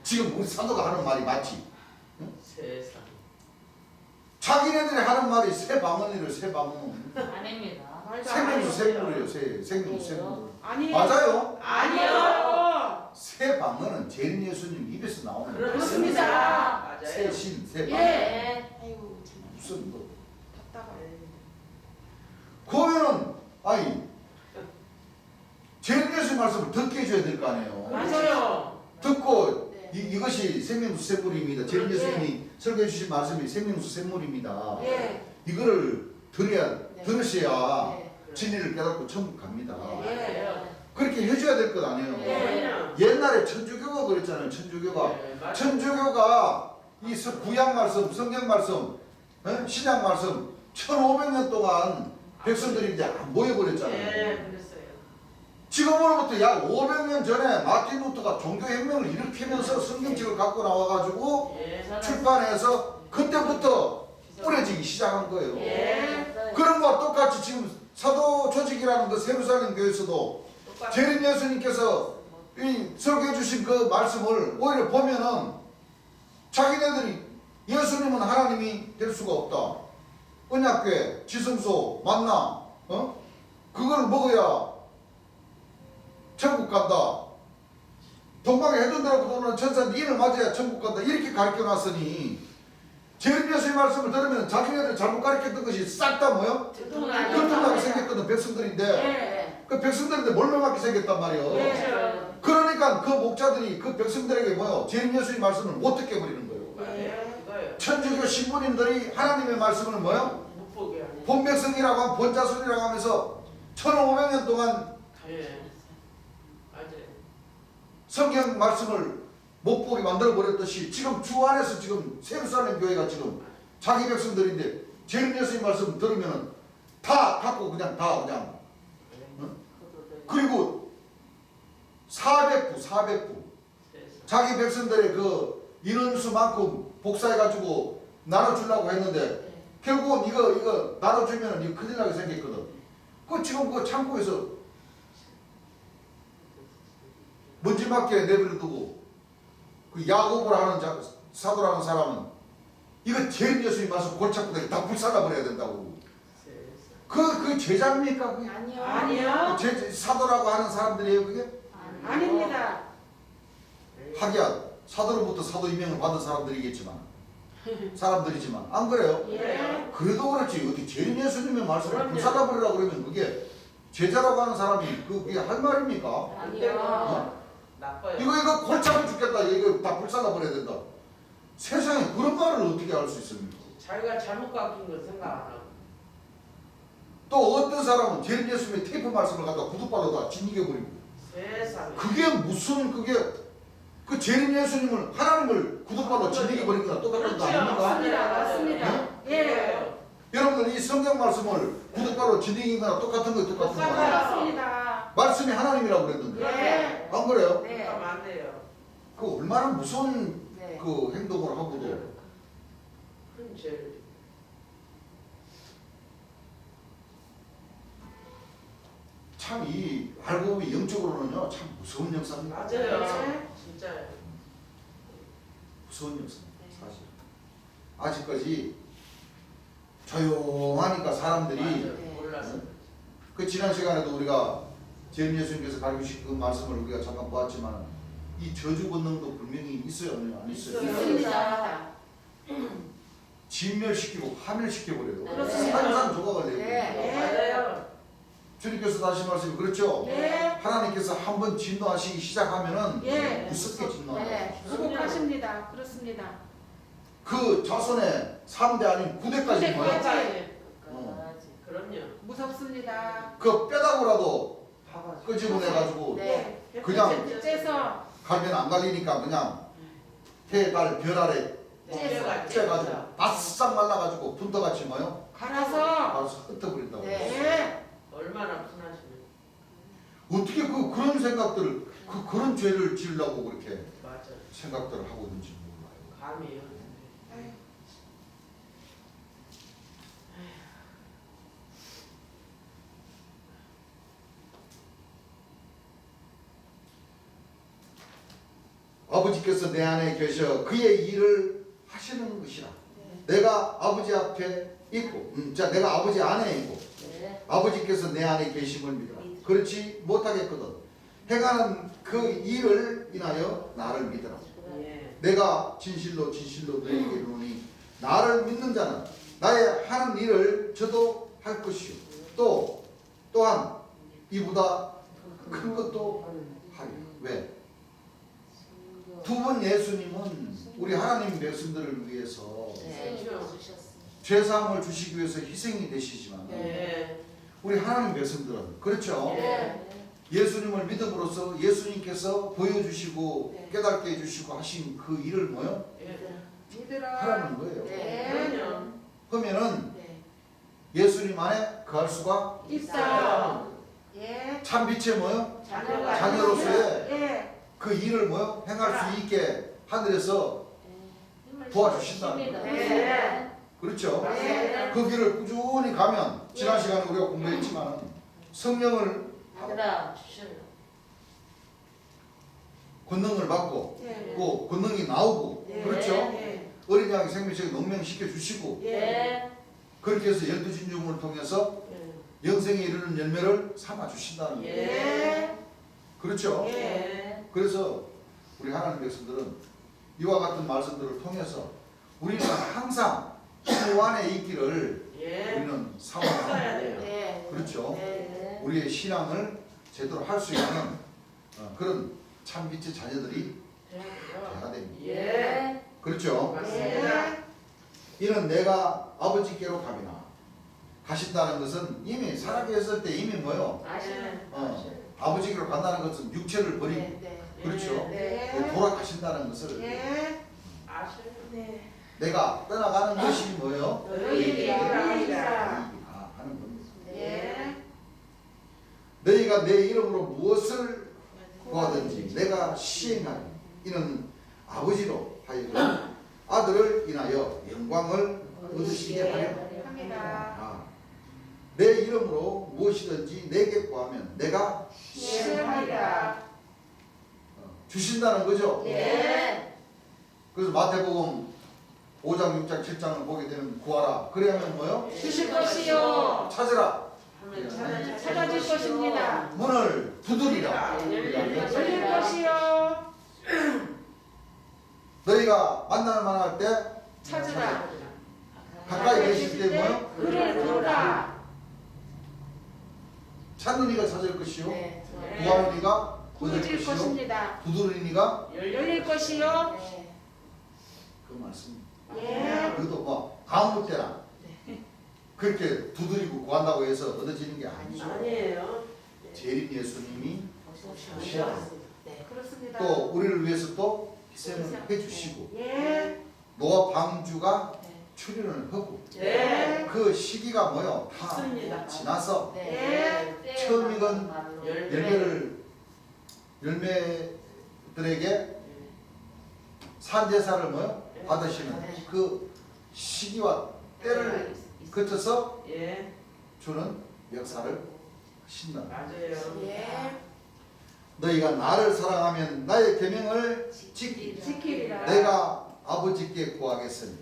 지금 우리 사도가 하는 말이 맞지? 응? 세상. 자기네들이 하는 말이 새 방언이래요. 새 방언. 아닙니다. 생명수 샘물이에요. 생명수 샘물. 아니에요. 맞아요. 아니요. 새 방언은 재림 예수님 입에서 나오는 거예요. 그렇습니다. 맞아요. 새 신, 새 방언. 예. 아이고 참 무슨 뭐. 답답하네. 그러면은 아니 재림 예수님 말씀을 듣게 해줘야 될 거 아니에요. 맞아요. 듣고 네. 이것이 생명수 샘물입니다. 재림 예수님이 설교해 주신 말씀이 생명수 샘물입니다. 예. 이거를 들으셔야 네. 진리를 깨닫고 천국 갑니다. 예. 그렇게 해줘야 될 것 아니에요. 네. 옛날에 천주교가 그랬잖아요. 천주교가. 맞아요. 천주교가 이 구약 말씀, 성경 말씀, 신약 말씀 1500년 동안 백성들이 이제 모여버렸잖아요. 예, 그랬어요. 지금으로부터 약 500년 전에 마틴 루터가 종교혁명을 일으키면서 성경책을 갖고 나와가지고 예. 출판해서 그때부터 뿌려지기 시작한 거예요. 예. 그런 거와 똑같이 지금 사도 조직이라는 그 세루살렘 교회에서도 똑같이. 재림 예수님께서 이 설교해 주신 그 말씀을 오히려 보면은 자기네들이 예수님은 하나님이 될 수가 없다. 언약궤, 지성소, 만나, 그걸 먹어야 천국 간다. 동방에 해둔 대로 도는 천사인데 이를 맞아야 천국 간다. 이렇게 가르쳐 놨으니 재림 예수의 말씀을 들으면 자기네들 잘못 가르쳤던 것이 싹 다 뭐요? 교통나게 생겼거든 백성들인데 예. 그 백성들인데 몰매맞게 생겼단 말이에요. 예. 그러니까 그 목자들이 그 백성들에게 뭐요? 재림 예수의 말씀을 못 듣게 버리는 거예요. 맞아요. 그거예요. 천주교 신부님들이 하나님의 말씀을 뭐요? 못 보게 하네. 본백성이라고 하면 본자손이라고 하면서 1500년 동안 예. 맞아요. 성경 말씀을 못 보게 만들어 버렸듯이 지금 주 안에서 지금 세루살렘 교회가 지금 자기 백성들인데 재림 예수의 말씀 들으면은 다 갖고 그냥 다 그냥 그리고 400부 세상. 자기 백성들의 그 인원수만큼 복사해가지고 나눠주려고 했는데 결국은 이거 나눠주면 이거 큰일 나게 생겼거든. 그 지금 그 창고에서 먼지맞게 내버려두고 그 야곱을 하는 사도라는 사람은 이거 재림 예수님 말씀 골치 아프다 다 불살라 버려야 된다고. 세상. 그 제자입니까 그게? 아니요. 아니요. 사도라고 하는 사람들이에요 그게? 아닙니다. 하기야 사도로부터 사도 임명을 받은 사람들이지만 안 그래요? 예. 그래도 그렇지 어떻게 재림 예수님의 말씀을 그럼요. 불사라 버리라 그러면 그게 제자라고 하는 사람이 그게 할 말입니까? 아니요. 나빠요. 이거 골치 아파 죽겠다 이거 다 불사라 버려야 된다. 세상에 그런 말을 어떻게 할 수 있습니까? 자기가 잘못 가르친 걸 생각 안 하고. 또 어떤 사람은 재림 예수님의 테이프 말씀을 갖다 구두발로 다 짓이겨 버리고 세상에. 그게 무슨 그게 그 재림 예수님을 하나님을 구두발로 짓이겨 버린 거랑 똑같은 거 그렇죠. 아닙니까? 맞습니다. 맞습니다. 예. 여러분들 이 성경 말씀을 구두발로 짓이긴 거랑 똑같은 거 똑같은 거 아니에요? 맞습니다. 말씀이 하나님이라고 그랬는데 예. 안 그래요? 네. 그러면 안 돼요. 그 얼마나 무서운 네. 그 행동을 하고도 큰 죄를. 참 이 알고 보면 영적으로는요 참 무서운 역사입니다. 맞아요. 네. 진짜요. 무서운 역사입니다. 사실 아직까지 조용하니까 사람들이 맞아요. 몰랐어. 그 지난 시간에도 우리가 재림 예수님께서 가르치신 그 말씀을 우리가 잠깐 보았지만 이 저주 본능도 분명히 있어요, 안 있어요? 있습니다. 진멸시키고 파멸시켜버려요. 그렇습니다. 산산조각을 내고. 네. 맞아요. 주님께서 다시 말씀이 그렇죠? 네. 하나님께서 한번 진노하시기 시작하면은 예. 무섭게 진노하는 네. 수복하십니다. 그렇습니다. 그 자손의 3대 아닌 9대까지 구대. 뭐야? 끝까지. 어. 그럼요. 무섭습니다. 그 뼈다구라도 끄집어내가지고 네. 그냥 째서 가면 안 갈리니까 그냥 해, 달, 별 아래 째가지고 바싹 말라가지고 분터같이 뭐요? 갈아서 바로 흩어버린다고. 네. 네. 얼마나 분하시면. 어떻게 그런 생각들을 그런 죄를 지으려고 그렇게 맞아. 생각들을 하고 있는지 몰라요. 감이요. 아버지께서 내 안에 계셔 그의 일을 하시는 것이라. 내가 아버지 앞에 있고, 자 내가 아버지 안에 있고 네. 아버지께서 내 안에 계심을 믿어라. 그렇지 못하겠거든. 행하는 그 일을 인하여 나를 믿어라. 예. 내가 진실로 진실로 너에게 이르노니 나를 믿는 자는 나의 하는 일을 저도 할 것이요 또한 이보다 큰 것도 하리라. 왜? 두 번 예수님은 우리 하나님 백성들을 위해서 네. 죄사함을 주시기 위해서 희생이 되시지만 예. 우리 하나님 백성들은 그렇죠. 네. 예수님을 믿음으로써 예수님께서 보여주시고 네. 깨닫게 해주시고 하신 그 일을 뭐요? 예. 믿으라. 하라는 거예요. 네. 그럼요. 그러면은 네. 예수님 안에 거할 수가 있어요. 예. 참 빛의 뭐요? 자녀가 자녀로서의 예. 그 일을 뭐요? 행할 수 있게 하늘에서 도와주신다는 거예요. 네. 그렇죠? 네. 그 길을 꾸준히 가면 지난 시간에 우리가 공부했지만 성령을 받으라 주시는. 권능을 받고 예. 또 권능이 나오고 예. 그렇죠? 예. 어린 양의 생명책을 농명시켜 주시고 네. 그렇게 해서 12진중을 통해서 예. 영생에 이르는 열매를 삼아 주신다는 거예요. 예. 그렇죠? 예. 그래서 우리 하나님 백성들은 이와 같은 말씀들을 통해서 우리는 항상 주 안에 있기를 예. 우리는 써야 사모해야 돼요. 네. 그렇죠? 네. 우리의 신앙을 제대로 할 수 있는 그런 참 빛의 자녀들이 돼야 됩니다. 예. 그렇죠? 맞습니다. 이는 내가 아버지께로 가미나 가신다는 것은 이미 살아계셨을 때 이미 뭐요? 아시는. 아버지께로 간다는 것은 육체를 버리고 네. 그렇죠? 네. 돌아가신다는 것을 예. 아셔요. 네. 내가 떠나가는 것이 뭐예요? 너희에게 이르리라. 너희가 하는 겁니다. 예. 너희가 내 이름으로 무엇을 구하든지 내가 시행하리. 이는 아버지로 하여금 아들을 인하여 영광을 얻으시게 하려 합니다. 내 이름으로 무엇이든지 내게 구하면 내가 시행하리라. 주신다는 거죠. 네. 그래서 마태복음 5장, 6장, 7장을 보게 되면 구하라. 그래야면 뭐요? 주실 것이요. 찾으라. 하면 찾아질 것입니다. 문을 두드리라. 열릴 것이요. 너희가 만날 만할 때 찾으라. 가까이 계실 때 뭐요? 그를 부르라. 찾는 이가 찾을 것이요. 네. 구하는 이가 얻을 부르질 것이요. 것입니다. 두드리는 이가 열릴 것이요. 네. 그 말씀. 예. 그것도 뭐 다음 때나 그렇게 두드리고 구한다고 해서 얻어지는 게 아니죠. 아니에요. 재림 예수님이 네. 그렇습니다. 또 우리를 위해서 또 희생을 해주시고 예. 노아 방주가 네. 출현을 하고 네. 그 시기가 뭐요? 다 맞습니다. 지나서 네. 처음이건 열매. 열매들에게 산제사를 뭐요? 받으시는 그 시기와 때를 거쳐서 예. 주는 역사를 하신다. 맞아요. 예. 너희가 나를 사랑하면 나의 계명을 지키리라. 지키리라. 내가 아버지께 구하겠으니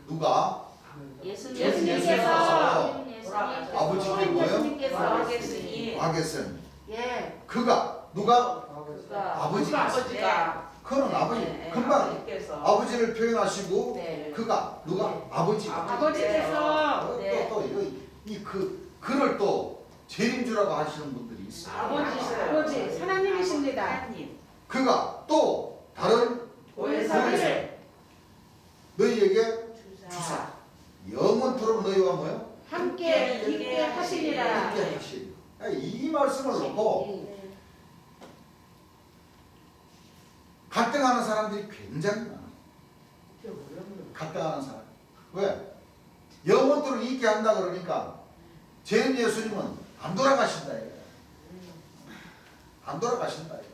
누가 예수님께서 아버지께 뭐요? 예수님께서 하겠으니 구하겠으니 예. 그가 누가 아버지가 아버지가 그는 아버지 네, 금방 아버지께서 아버지를 표현하시고 네. 그가 누가 아버지 아버지께서 네. 또이그 그를 또 재림주라고 하시는 분들이 있어요. 아버지 하나님이십니다. 그가 또 다른 보혜사를 너희에게 주사 영원토록 너희와 뭐요? 함께 있게 하시니라. 있게 하시니. 이 말씀을 놓고 갈등하는 사람들이 굉장히 많아. 갈등하는 사람. 왜? 영원토록 있게 한다 그러니까 제 예수님은 안 돌아가신다 이거야. 안 돌아가신다 이거야.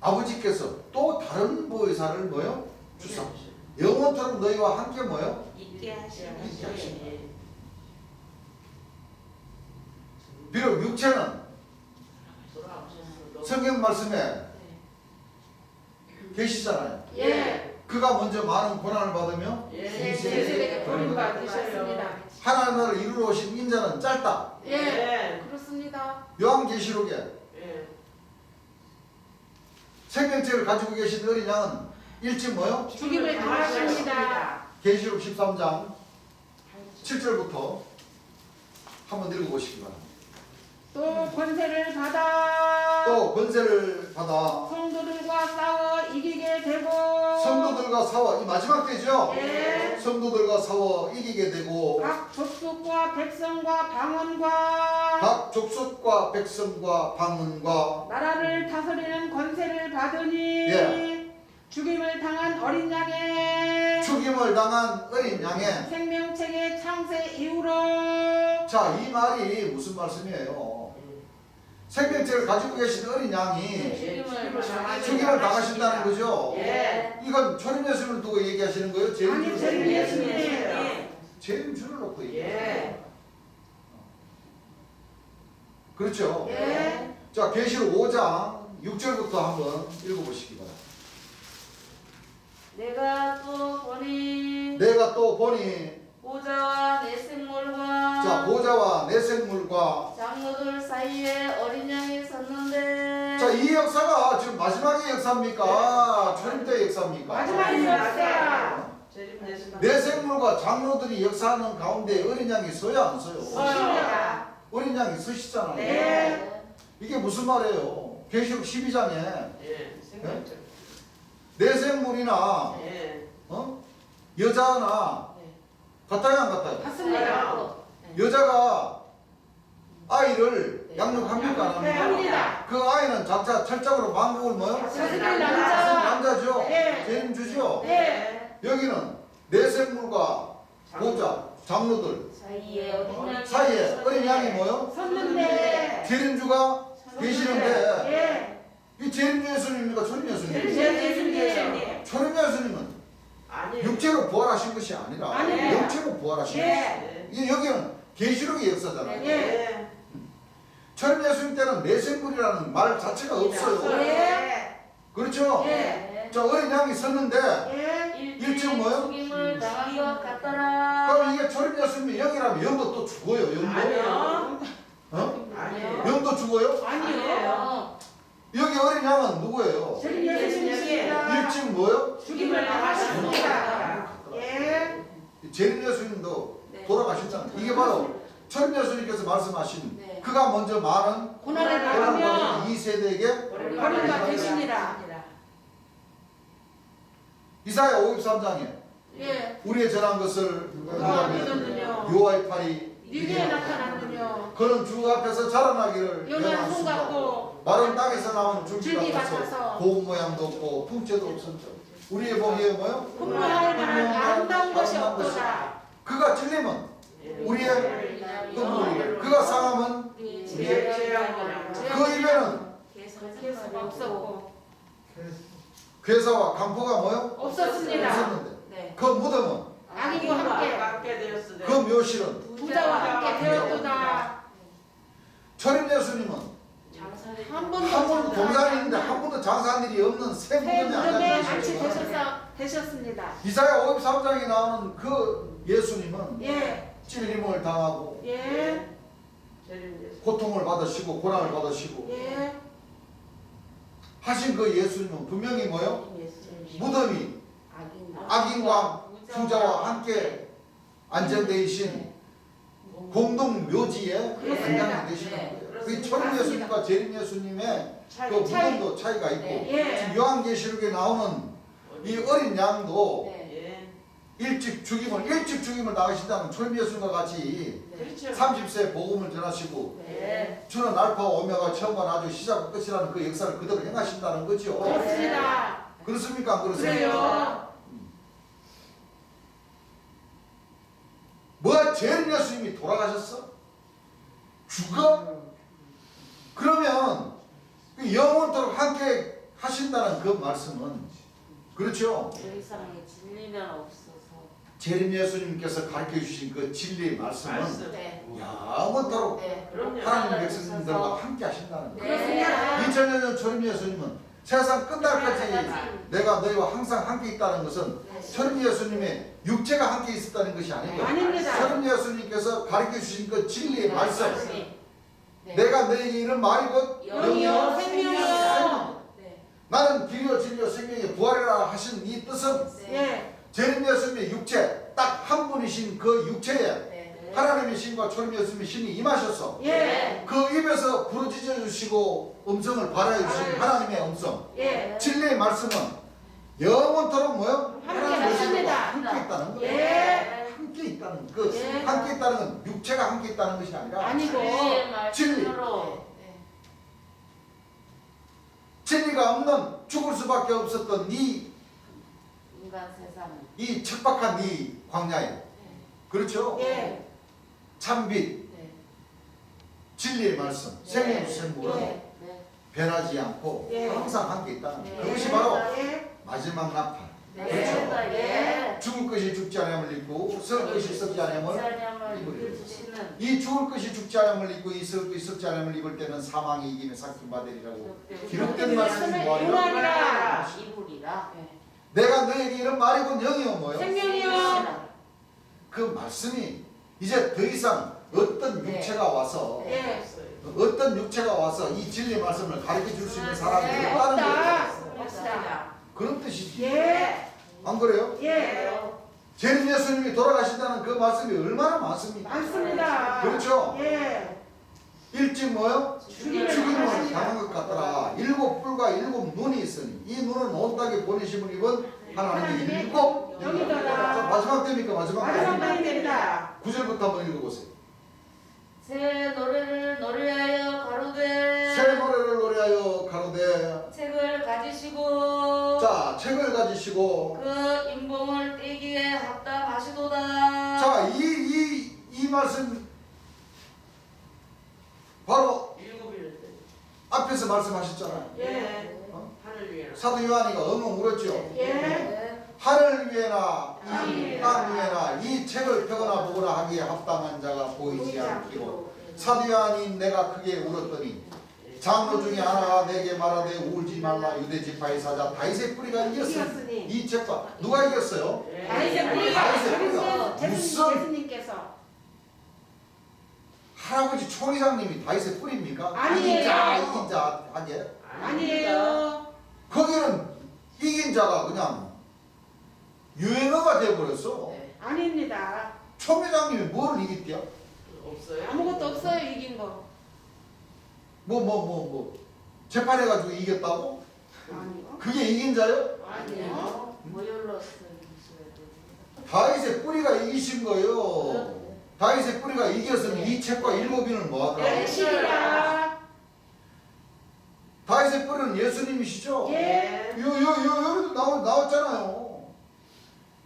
아버지께서 또 다른 보혜사를 뭐요? 주사. 영원토록 너희와 함께 뭐요? 있게 하시니. 있게 하시니. 비록 육체는 성경 말씀에 계시잖아요. 예. 그가 먼저 많은 고난을 받으며 예. 세세에게 버림받으셨습니다. 하나님을 이루러 오신 인자는 짧다. 예. 그렇습니다. 요한계시록에 예. 생명체를 가지고 계신 어린 양은 일찍 뭐요? 죽임을 당하십니다. 계시록 13장 7절부터 한번 읽어보시기 바랍니다. 또 권세를 받아 또 권세를 받아 성도들과 싸워 이기게 되고 성도들과 싸워, 이 마지막 때죠? 예. 성도들과 싸워 이기게 되고 각 족속과 백성과 방언과 각 족속과 백성과 방언과 나라를 다스리는 권세를 받으니 예. 죽임을 당한 어린 양의 죽임을 당한 어린 양의 생명책의 창세 이후로 자, 이 말이 무슨 말씀이에요? 생명체를 가지고 계신 어린 양이 죽임을 당하신다는 거죠? 예. 이건 초림 예수님을 두고 얘기하시는 거예요? 아니, 재림 재림 예수님. 예수님이에요. 재림 주를 놓고 예. 얘기해요. 그렇죠? 예. 자, 계시록 5장 6절부터 한번 읽어보시기 바랍니다. 내가 또 보니 내가 또 보니 보좌와 내 생물과 자, 보좌와 내 생물과 장로들 사이에 어린 양이 섰는데 자, 이 역사가 지금 마지막의 역사입니까? 초림 때 역사입니까? 마지막의 역사. 재림 예수님. 내 생물과 장로들이 역사하는 가운데 어린 양이 서야 안 서요? 서십니다. 어린 양이 서시잖아요. 네. 이게 무슨 말이에요? 계시록 12장에 예. 생각죠. 내 생물이나 예. 여자나 네. 같아요 안 같아요? 맞습니다. 여자가 아이를 양육합니까 안 네, 합니까? 합니다. 그 아이는 각자 철장으로 만국을 뭐요? 다스릴 남자. 남자죠? 네. 재림 주죠? 네. 여기는 내 생물과 보좌, 장로들 사이에 어린 양이 사이에 어린 양이 뭐요? 섰는데 재림주가 계시는데 예. 이 재림 예수님입니까? 초림 예수님입니까? 예수님이에요. 초림 예수님은 아니에요. 육체로 부활하신 것이 아니라 아니에요. 영체로 부활하신 예. 것이에요. 예. 여기는 계시록의 역사잖아요. 예. 예. 초림 예수님 때는 내 생물이라는 말 자체가 없어요. 예. 그렇죠? 예. 자, 어린 양이 섰는데 예. 일찍 뭐요? 죽임을 당한 것 같더라. 그럼 이게 초림 예수님이 영이라면 영도 또 죽어요. 영도. 아니요. 어? 아니에요. 영도 죽어요? 아니요. 여기 어린 양은 누구예요? 재림 예수님이십니다. 일찍 뭐요? 죽임을 당하셨습니다. 예. 재림 예수님도 네. 돌아가셨잖아요. 이게 바로 초림 예수님께서 말씀하신 네. 그가 먼저 많은 고난을 받으며 이 세대에게 버림받으시니라. 이사야 53장에 예. 우리의 전한 것을 누가 믿었느냐. 요하의 팔이 니게 나타났느냐. 그는 주 앞에서 자라나기를 연한 손 순간 같고 마른 땅에서 나온 줄기 줄기 같아서 같아서 고운 모양도 없고 풍채도 없었죠. 우리의 보기에 뭐요? 분노할 만한 아름다운 것이 없도다. 그가 찔림은 우리의 흠물이요 그가 상함은 예. 우리의 죄악이라. 그 입에는 계속 없었고 괴사와 강포가 뭐요? 없었습니다. 없었는데 네. 그 무덤은 악인과 함께 맞게 되었으되. 그 묘실은 부자와 함께 되었도다. 초림 예수님은 장사를 한 한 번도 번도 동산이 있는데 한 번도 장사한 일이 없는 새 새 무덤에 무덤에 앉아 같이 계셨어요. 되셨습니다. 이사야 53장에 나오는 그 예수님은 예. 찔림을 당하고 예. 재림 예수. 고통을 받으시고 고난을 받으시고 예. 하신 그 예수님은 분명히 뭐요? 무덤이 악인 악인과 부자와 함께 안전되신 공동 묘지에 그렇습니다. 안장이 되시는 네. 거예요. 그 그렇습니다. 초림 예수님과 재림 예수님의 그 차이. 무덤도 차이가 있고 네. 예. 지금 요한계시록에 나오는 이 어린 양도 네. 예. 일찍 죽임을 당하신다는 초림 예수님과 같이 그렇죠. 30세 복음을 전하시고 네. 주는 알파와 오메가 처음과 나중 시작과 끝이라는 그 역사를 그대로 행하신다는 거죠. 그렇습니다. 그렇습니까? 안 그렇습니까? 그래요. 뭐야 제일 예수님이 돌아가셨어? 죽어? 그러면 그 영원토록 함께 하신다는 그 말씀은 그렇죠? 더 이상의 진리는 없어서. 재림 예수님께서 가르쳐 주신 그 진리의 말씀은 말씀. 네. 영원토록 네. 그럼요. 하나님 백성들과 함께 하신다는 거예요. 그렇습니다. 2000년 초림 예수님은 세상 끝날까지 내가 너희와 항상 함께 있다는 것은 초림 예수님의 육체가 함께 있었다는 것이 아니고 아닙니다. 초림 예수님께서 가르쳐 주신 그 진리의 말씀 네. 내가 너에게 이런 말이 곧 영이요 생명. 생명이요. 네. 나는 길이요 진리요 생명의 부활이라 하신 이 뜻은 예. 재림 예수님의 육체 딱 한 분이신 그 육체에 네. 하나님의 신과 초림 예수님의 신이 임하셔서 예. 그 입에서 부르짖어 주시고 음성을 발하여 주신 하나님의 음성 예. 진리의 말씀은 영원토록 뭐요? 함께 하나님의 하십니다. 신과 함께 있다는 거예요. 예. 함께 있다는 그 예. 함께 있다는 건 육체가 함께 있다는 것이 아니라 아니고 말씀으로. 진리가 없는 죽을 수밖에 없었던 인간 세상. 이 척박한 이 광야에 그렇죠? 예. 참빛 네. 진리의 말씀 생명 생물은 네. 네. 변하지 않고 예. 항상 함께 있다는 네. 그것이 바로 예. 마지막 나팔 네. 그렇죠? 예. 죽을 것이 죽지 않음을 입고 썩을 것이 썩지 않음을 사냥을 입으리라. 주시는 이 죽을 것이 죽지 않음을 입고 이 썩을 것이 썩지 않음을 입을 때는 사망이 이기며 삭힌 바되리라고 기록된 말씀이 뭐하리라? 용하리라. 이불이라. 내가 너에게 이런 말이 곧 영이요 뭐요? 생명이요. 그 말씀이 이제 더 이상 어떤 네. 육체가 와서 예. 어떤 육체가 와서 이 진리의 말씀을 가르쳐 줄 수 있는 사람이 네. 없다는 거예요. 없다. 없다. 그런 뜻이지. 예. 안 그래요? 예. 재림 예수님이 돌아가신다는 그 말씀이 얼마나 많습니까? 많습니다. 그렇죠? 예. 일찍 뭐요? 죽임을 죽임을 당하시니까. 당한 것 같더라. 7 뿔과 7 눈이 있으니 이 눈은 온 땅에 보내심을 입은 하나님의 7 영이더라. 자, 마지막 때입니까? 마지막 마지막 때. 때입니다. 9절부터 한번 읽어보세요. 새 노래를 노래하여 가로되 새 노래를 노래하여 가로되 책을 가지시고 자 책을 가지시고 그 인봉을 떼기에 합당하시도다. 자 이 말씀 바로 일곱일 때. 앞에서 말씀하셨잖아요. 예. 하늘 위에. 사도 요한이가 엉엉 울었죠. 예. 네. 하늘 위에나 땅 이 위에나 땅 위에나 이 책을 펴거나 보거나 하기에 합당한 자가 보이지 않기로 사도 요한이 내가 크게 울었더니 장로 중에 하나가 내게 말하되 울지 말라 유대 지파의 사자 다윗의 뿌리가 이겼으니 이겼으니. 이 책과 누가 이겼어요? 다윗의 뿌리가 다윗의 뿌리가. 무슨? 예수님께서 할아버지 초리장님이 다윗의 뿌리입니까? 아니에요. 이긴 자 하게 아니에요. 거기는 이긴 자가 그냥 유행어가 되어버렸어. 네. 아닙니다. 초미장님이 뭘 이겼대요? 없어요? 아무것도 없어요 이긴 거. 재판해가지고 이겼다고? 아니요. 그게 이긴 자요? 아니요. 모율로스 다윗의 뿌리가 이기신 거예요. 다윗의 뿌리가 이겼으면 이 책과 7인을 뭐하더라? 예시라. 다윗의 뿌리는 예수님이시죠? 예. 여기도 나왔잖아요.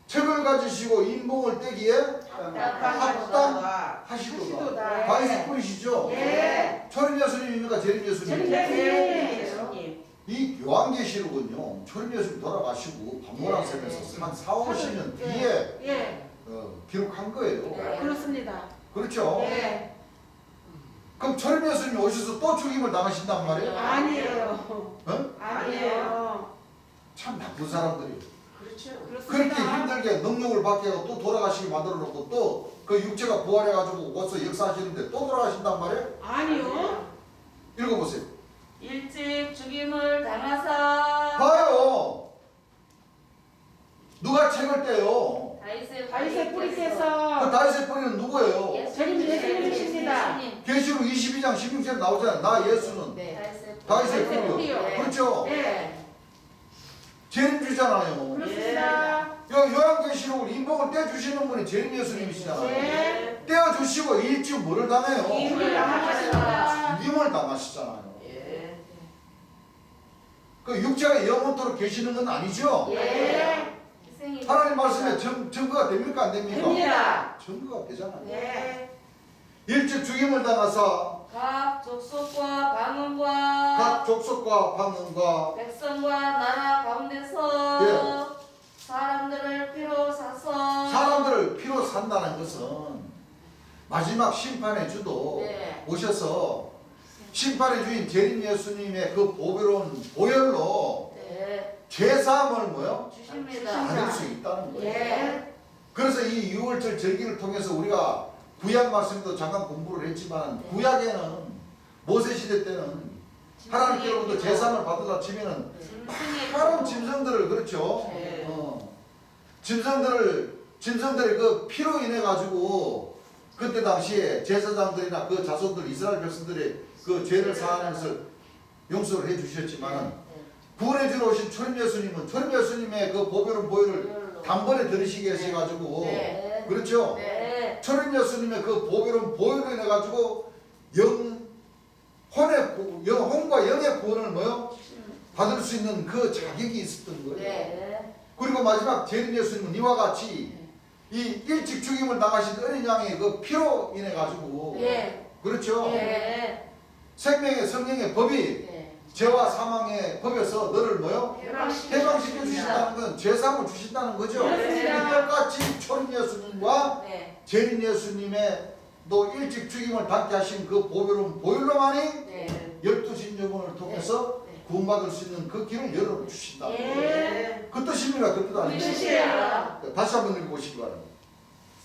책을 가지시고 인봉을 떼기에 합당하시도다. 하시도다. 다윗의 뿌리시죠? 예. 초림 예수님입니까? 재림 재림 예수님입니까? 예수님. 이 요한계시록은요. 초림 예수님 돌아가시고 반모락샘에서 한 4, 50년 뒤에 예. 기록한 거예요. 네. 그렇습니다. 그렇죠? 예. 그럼 초림 예수님이 오셔서 또 죽임을 당하신단 말이에요? 아니에요. 어? 아니에요. 참 나쁜 사람들이 그렇죠. 그렇게 그렇습니다. 힘들게 능력을 받게 하고 또 돌아가시게 만들어 놓고 또 그 육체가 부활해가지고 와서 역사하시는데 또 돌아가신단 말이에요? 아니요. 읽어보세요. 일찍 죽임을 당하사 봐요. 누가 책을 떼요? 다윗의 그 뿌리께서 다윗의 뿌리는 누구예요? 재림 예수님이십니다. 계시록 22장 16절에 나오잖아요. 나 예수는 네. 다윗의 다윗의 뿌리요. 뿌리요. 그렇죠? 예. 재림주잖아요. 그렇습니다. 요한계시록을 인복을 떼주시는 분이 재림 예수님이시잖아요. 네. 떼어주시고 일찍 뭐를 당해요? 임을 당하셨습니다. 죽임을 당하시잖아요. 예. 그 육체가 영원토록 계시는 건 아니죠? 예. 희생이 하나님 말씀에 증거가 됩니까 안 됩니까? 됩니다. 증거가 되잖아요. 네. 일찍 죽임을 당하사 각 족속과 각 방언과 족속과 방언과 백성과 나라 가운데서 사람들을 피로 사서 사람들을 피로 산다는 것은 마지막 심판의 주도 네. 오셔서 심판의 주인 재림 예수님의 그 보배로운 보혈로 네. 죄사함을 뭐요? 주십니다. 받을 수 있다는 거예요. 예. 그래서 이 6월절 절기를 통해서 우리가 구약 말씀도 잠깐 공부를 했지만 구약에는 모세 시대 때는 하나님께로부터 제사함을 받으려 치면은 많은 짐승들을 그렇죠. 네. 짐승들의 그 피로 인해 가지고 그때 당시에 제사장들이나 그 자손들 이스라엘 백성들의 그 죄를 사하는 것을 용서를 해주셨지만 구원해 주러 오신 초림 예수님은 초림 예수님의 그 보배로운 보혈을 단번에 들으시게 하셔가지고 네. 그렇죠. 네. 초림 예수님의 그 보배로운 보혈로 인해 가지고 혼과 영의 구원을 뭐요? 받을 수 있는 그 자격이 있었던 거예요. 네. 그리고 마지막 재림 예수님은 이와 같이 이 일찍 죽임을 당하신 어린 양의 그 피로 인해 가지고 네. 그렇죠. 네. 생명의 성령의 법이 네. 죄와 사망의 법에서 너를 뭐요? 해방시켜 주신다는 건 죄사함을 주신다는 거죠. 그렇습니다. 똑같이 초림 예수님과 네. 재림 예수님의 또 일찍 죽임을 당케 하신 그 보배로운 보혈로만이 네. 12진정을 통해서 네. 구원받을 수 있는 그 길을 열어주신다. 예. 그 뜻입니다. 그 뜻 아닙니까? 뜻이에요. 다시 한번 읽어보시기 바랍니다.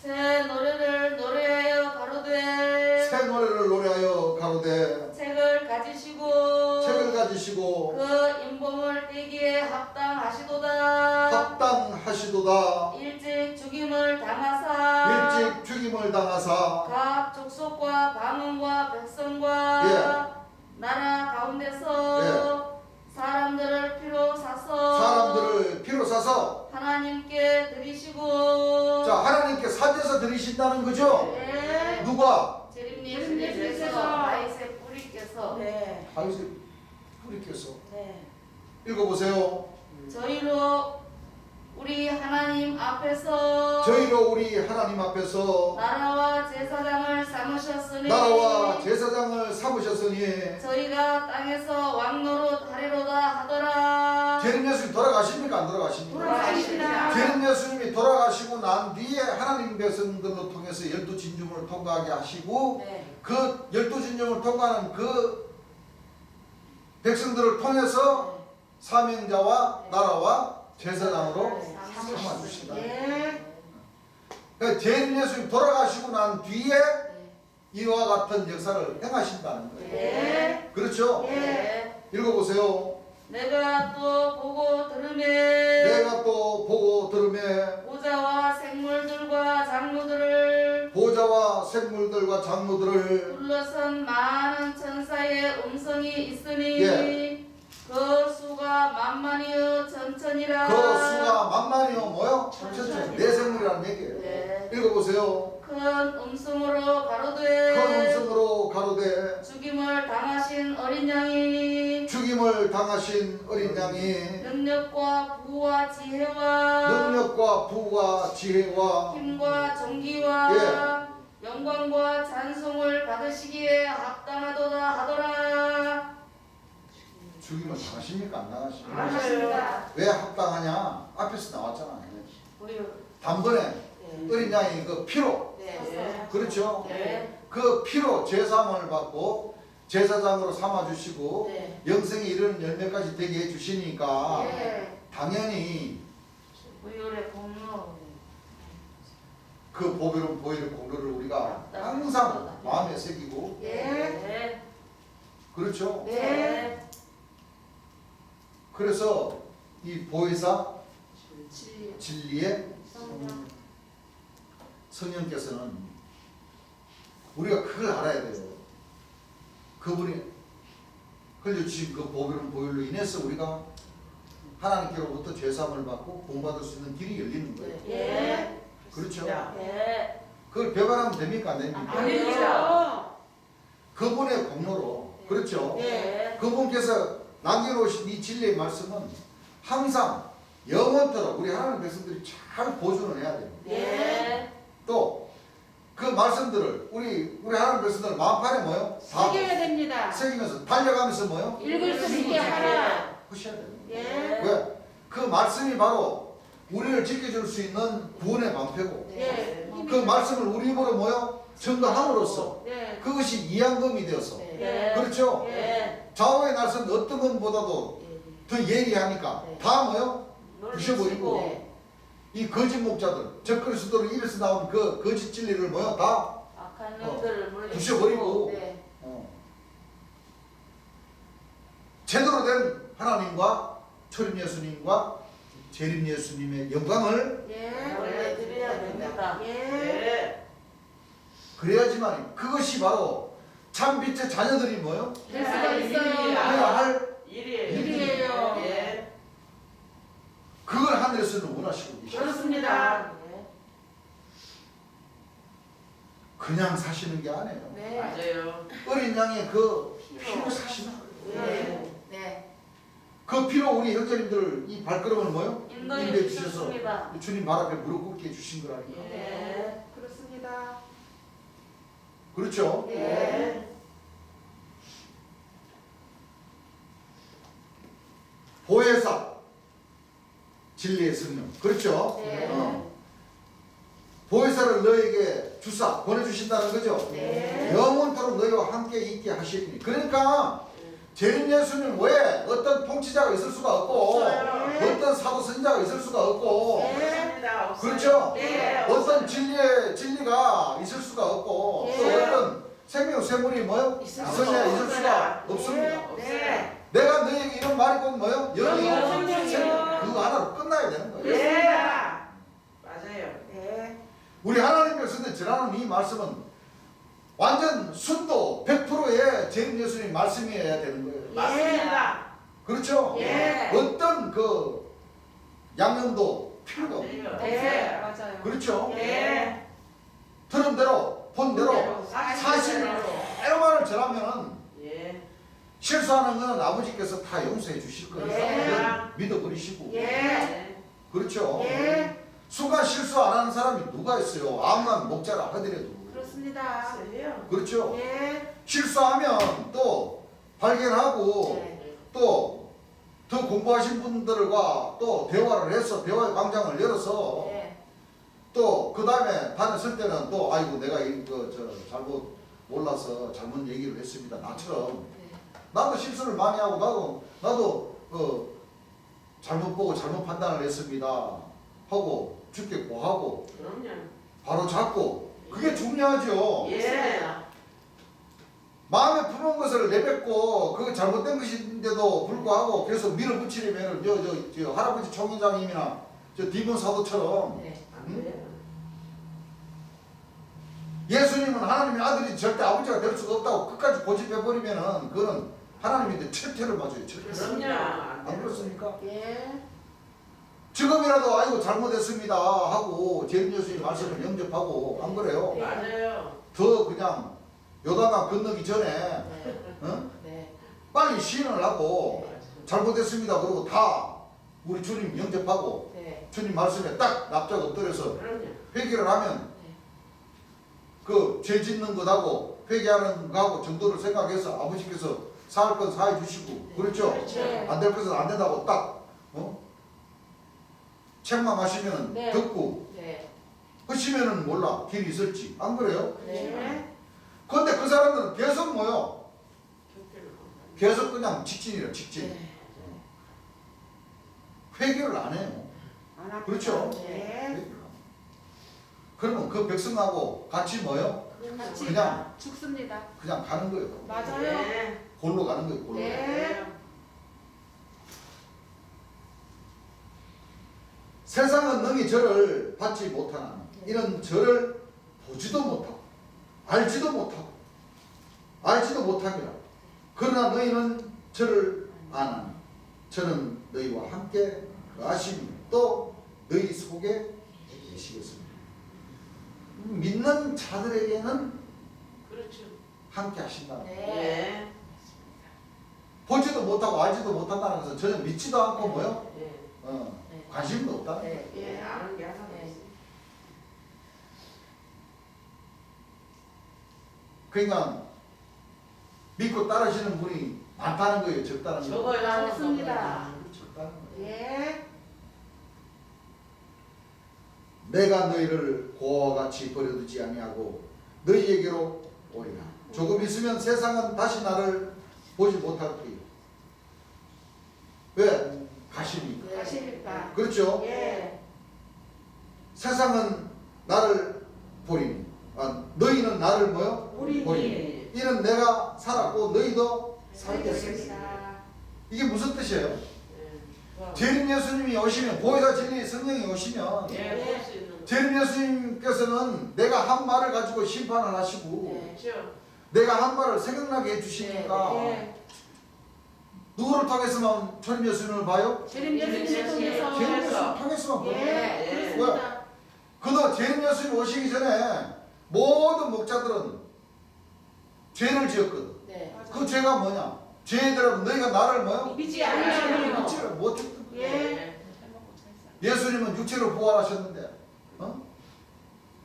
새 노래를 노래하여 가로되 새 노래를 노래하여 가로되 책을 가지시고 책을 가지시고 그 인봉을 떼기에 합당하시도다. 합당하시도다. 일찍 죽임을 당하사 일찍 죽임을 당하사 각 족속과 방언과 백성과 나라 가운데서 사람들을 피로 사서 사람들을 피로 사서 하나님께 드리시고 자 하나님께 사죄서 드리신다는 거죠. 네. 누가? 재림 예수님께서 예수님께서 아이세 뿌리께서 네. 아이세 뿌리께서 네. 읽어보세요. 저희로 우리 하나님 앞에서 저희로 우리 하나님 앞에서 나라와 제사장을 삼으셨으니 나라와 제사장을 삼으셨으니 저희가 땅에서 왕노릇 하리로다 하더라. 재림 예수님 돌아가십니까 안 돌아가십니까? 돌아가십니다. 재림 예수님이 돌아가시고 난 뒤에 하나님 백성들로 통해서 12진중을 통과하게 하시고 네. 그 12진중을 통과하는 그 백성들을 통해서 사명자와 나라와 제사장으로 삼아주신다. 예. 그러니까 재림 예수님 돌아가시고 난 뒤에 이와 같은 역사를 행하신다는 거예요. 네. 그렇죠? 네. 읽어보세요. 내가 또 보고 들으매 내가 또 보고 들으매 보좌와 생물들과 장로들을 보좌와 생물들과 장로들을 둘러선 많은 천사의 음성이 있으니 예. 그 수가 만만이요 천천이라. 그 수가 만만이요 뭐요? 천천히 내 생물이라는 얘기예요. 네. 읽어보세요. 큰 음성으로 가로되 큰 음성으로 가로되 죽임을 당하신 어린 양이 죽임을 당하신 어린 양이 능력과 부와 지혜와 능력과 부와 지혜와 힘과 존귀와 영광과 찬송을 받으시기에 합당하도다 하더라. 죽임을 당하십니까 안 당하십니까? 당하십니다. 왜 합당하냐? 앞에서 나왔잖아요. 보여. 단번에 어린 양이 그 피로 네. 그렇죠? 네. 그 피로 제사함을 받고 제사장으로 삼아주시고 네. 영생에 이르는 열매까지 되게 해주시니까 네. 당연히 보혈의 공로. 그 보배로운 보혈의 공로를 우리가 항상 마음에 새기고 네. 그렇죠? 네. 그래서 이 보혜사 진리. 진리의 성령. 성령께서는 우리가 그걸 알아야 돼요. 그분이 흘려주신 그 보배로운 보혈로 인해서 우리가 하나님께로부터 죄사함을 받고 본받을 수 있는 길이 열리는 거예요. 예. 그렇죠? 예. 그걸 배반하면 됩니까? 안 됩니까? 아닙니다. 그분의 공로로. 그렇죠? 예. 그분께서 남겨놓으신 이 진리의 말씀은 항상 영원토록 우리 하나님 백성들이 잘 보존을 해야 됩니다. 예. 또 그 말씀들을 우리 하나님 백성들 마음판에 뭐요? 다 새겨야 됩니다. 새기면서 달려가면서 뭐요? 읽을 수 있게 하라. 하셔야 됩니다. 예. 왜? 그 말씀이 바로 우리를 지켜줄 수 있는 구원의 방패고 예. 그 말씀을 우리 입으로 뭐요? 증거함으로써 네. 그것이 이양금이 되어서 예. 그렇죠? 예. 좌우의 날선 어떤 것보다도 더 예리하니까 다 뭐요? 부셔버리고 네. 이 거짓 목자들 적그리스도를 입에서 나온 그 거짓 진리를 뭐요? 다 악한 영들을 물리치고. 부셔버리고 네. 제대로 된 하나님과 초림 예수님과 재림 예수님의 영광을 예. 올려드려야 됩니다. 예. 예. 그래야지만 그것이 바로 참 빛의 자녀들이 뭐요? 될 수가 있어요. 해야 할 일이에요. 일이에요. 예. 그걸 하늘에서는 원하시고 계십니다. 그렇습니다. 그냥 사시는 게 아니에요. 네. 맞아요. 어린 양의 그 피로 사시는 거예요. 네. 네. 그 피로 우리 형제님들 이 발걸음을 뭐요? 인도해 주셨습니다. 주님 발 앞에 무릎 꿇게 해주신 거라니까. 네. 그렇습니다. 그렇죠? 예. 보혜사 진리의 성령. 그렇죠? 네. 보혜사를 너에게 주사 보내주신다는 거죠? 네. 영원토록 너희와 함께 있게 하시니. 그러니까 재림 예수님 외에 어떤 통치자가 있을 수가 없고 없어요. 어떤 사도 선지자가 있을 수가 없고 없습니다. 없어요. 그렇죠? 네. 어떤 진리가 있을 수가 없고 네. 또 어떤 생명 쇠물이 뭐요? 있을 있어야 있을 없어요. 수가 없습니다. 네. 내가 너에게 이런 말이 곧 뭐요? 영이요, 생명. 생명이요. 그거 하나로 끝나야 되는 거예요. 예. 맞아요. 네. 우리 하나님 백성들 전하는 이 말씀은 완전 순도 100%의 재림 예수님 말씀이어야 되는 거예요. 맞습니다. 그렇죠? 예. 어떤 그 양념도 필요가 없고 네. 맞아요. 그렇죠? 예. 들은 대로 본 대로 사실 사실대로. 대로만을 전하면은 예. 실수하는 것은 아버지께서 다 용서해 주실 거예요. 예. 그건 믿어버리시고 예. 그렇죠? 예. 순간 실수 안 하는 사람이 누가 있어요? 암만 목자라 하더라도 그렇습니다. 맞아요. 그렇죠? 예. 실수하면 또 발견하고 네. 또 더 공부하신 분들과 또 대화를 해서 대화의 광장을 열어서 네. 또 그 다음에 반에 설 때는 또 아이고 내가 이거 저 잘못 몰라서 잘못 얘기를 했습니다. 나처럼 나도 실수를 많이 하고 나도 잘못 보고 잘못 판단을 했습니다. 하고 죽게 고하고 그럼요. 바로 잡고 그게 중요하죠. 예. 마음에 품은 것을 내뱉고 그 잘못된 것인데도 불구하고 계속 밀어붙이려면 저 할아버지 총회장님이나 저 디몬 사도처럼 네. 안 돼요. 예수님은 하나님의 아들이 절대 아버지가 될 수가 없다고 끝까지 고집해버리면은 그거는 하나님한테 철퇴를 맞아요. 철퇴. 그럼요. 안 그렇습니까? 예. 지금이라도 아이고 잘못했습니다 하고 재림 예수님 말씀을 영접하고 안 그래요? 맞아요. 더 그냥 요단강 건너기 전에 네. 어? 네. 빨리 시인을 하고 잘못했습니다 그러고 다 우리 주님 영접하고 네. 주님 말씀에 딱 납작 엎드려서 그럼요. 회개를 하면 그 죄 짓는 것하고 회개하는 거하고 정도를 생각해서 아버지께서 사할 건 사해 주시고 그렇죠? 네. 안 될 것은 안 된다고 딱 책망하시면 네. 듣고 네. 하시면은 몰라 길이 있을지 안 그래요? 네. 근데 그 사람들은 계속 뭐요? 교회를 계속 그냥 직진이라 직진 네. 회개를 안 해요. 안 합니다. 그렇죠? 예. 회개를 안 해요. 그러면 그 백성하고 같이 뭐요? 같이 그냥 죽습니다. 그냥 가는 거예요. 맞아요. 네. 골로 가는 거예요. 골로. 네. 세상은 능히 저를 받지 못하나 이는 저를 보지도 못하고 알지도 못함이라. 그러나 너희는 저를 아나니 저는 너희와 함께 거하심이 또 너희 속에 계시겠습니다. 믿는 자들에게는 그렇죠. 함께 하신다. 예. 보지도 못하고 알지도 못한다는 것은 전혀 믿지도 않고 뭐요? 예. 관심도 없다. 예. 아는 게 하나도 네. 없어요. 그러니까 믿고 따르시는 분이 많다는 거예요, 적다는 거예요. 적어요. 많습니다. 적다는 거예요. 예. 내가 너희를 고아와 같이 버려두지 아니하고 너희에게로 오리라. 조금 있으면 세상은 다시 나를 보지 못할 거예요. 왜? 가시니까. 가시니까. 그렇죠? 예. 세상은 나를 보리니 너희는 나를 뭐요? 보리니. 이는 내가 살았고 너희도 살겠습니다. 살겠습니다. 이게 무슨 뜻이에요? 예. 재림 예수님이 오시면 보혜사 진리 성령이 오시면 예. 볼 수 있는 거. 재림 예수님께서는 내가 한 말을 가지고 심판을 하시고 네. 그렇죠. 내가 한 말을 생각나게 해주시니까 예. 누구를 통해서만 재림 예수님을 봐요? 재림 예수님을 통해서. 재림 예수님 통해서만 봐요. 예. 예. 그렇습니다. 그도 재림 예수님 오시기 전에 모든 목자들은 죄를 지었거든. 네. 그 죄가 뭐냐? 죄들은 너희가 나를 뭐요? 믿지 아니하며. 육체를 못 죽거든. 예. 예수님은 육체로 부활하셨는데,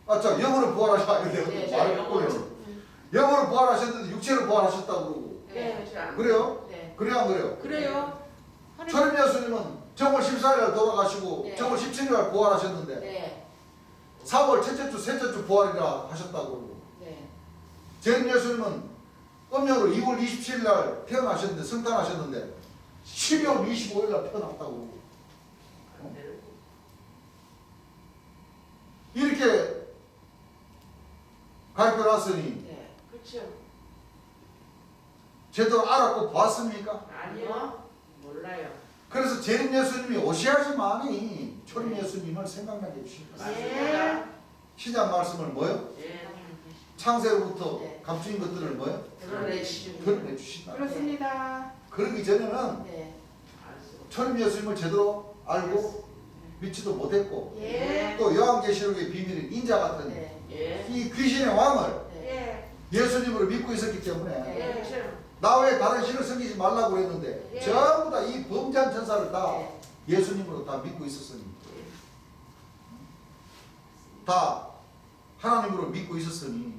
자 영으로 부활하셔야 네, 말고 영으로 부활하셨는데 육체로 부활하셨다고 그러고 예. 그래요? 네. 그래야 안 그래요? 그래요. 철임 예수님은 정월 14일 돌아가시고 네. 정월 17일 부활하셨는데 네. 4월 첫째 주, 셋째 주 부활이라 하셨다고 그러고 네. 재림 예수님은 음력으로 2월 27일 날 태어나셨는데 성탄하셨는데 12월 25일 날 태어났다고 그러고 안 되는 거. 이렇게 가르쳐놨으니 네. 그렇죠. 제대로 알았고 봤습니까? 아니요. 몰라요. 그래서 재림 예수님이 오셔야지만이 초림 예수님을 생각나게 해주십니다. 맞습니다. 시작 말씀을 뭐요? 예. 창세로부터 네. 감추인 것들을 뭐요? 드러내시죠. 드러내 주신다. 그렇습니다. 그러기 전에는 네. 알수. 초림 예수님을 제대로 알고 믿지도 못했고 예. 또 요한계시록의 비밀인 인자 같은 네. 예. 이 귀신의 왕을 네. 예. 예수님으로 믿고 있었기 때문에 예. 그렇죠. 나 외에 다른 신을 섬기지 말라고 그랬는데 예. 전부 다 이 범죄한 천사를 다 네. 예수님으로 다 믿고 있었으니 다 하나님으로 믿고 있었으니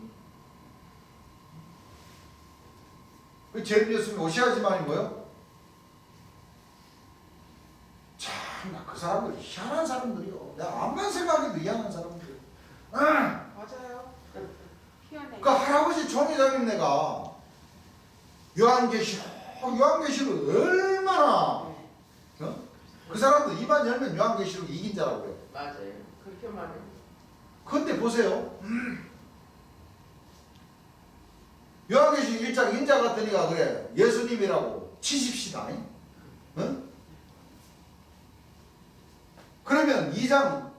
그 재림 예수님이 오셔야지만이 뭐요? 참나 그 사람들 희한한 사람들이요. 내가 암만 생각해도 희한한 사람들. 맞아요. 희한해. 그 할아버지 총회장님 내가 요한계시록 얼마나 그 사람도 입만 열면 요한계시록 이긴 자라고 그래. 맞아요. 그렇게 말해요. 근데 보세요. 요한계시록 1장 인자 같으니까 그래. 예수님이라고 치십시다. 응? 그러면 2장,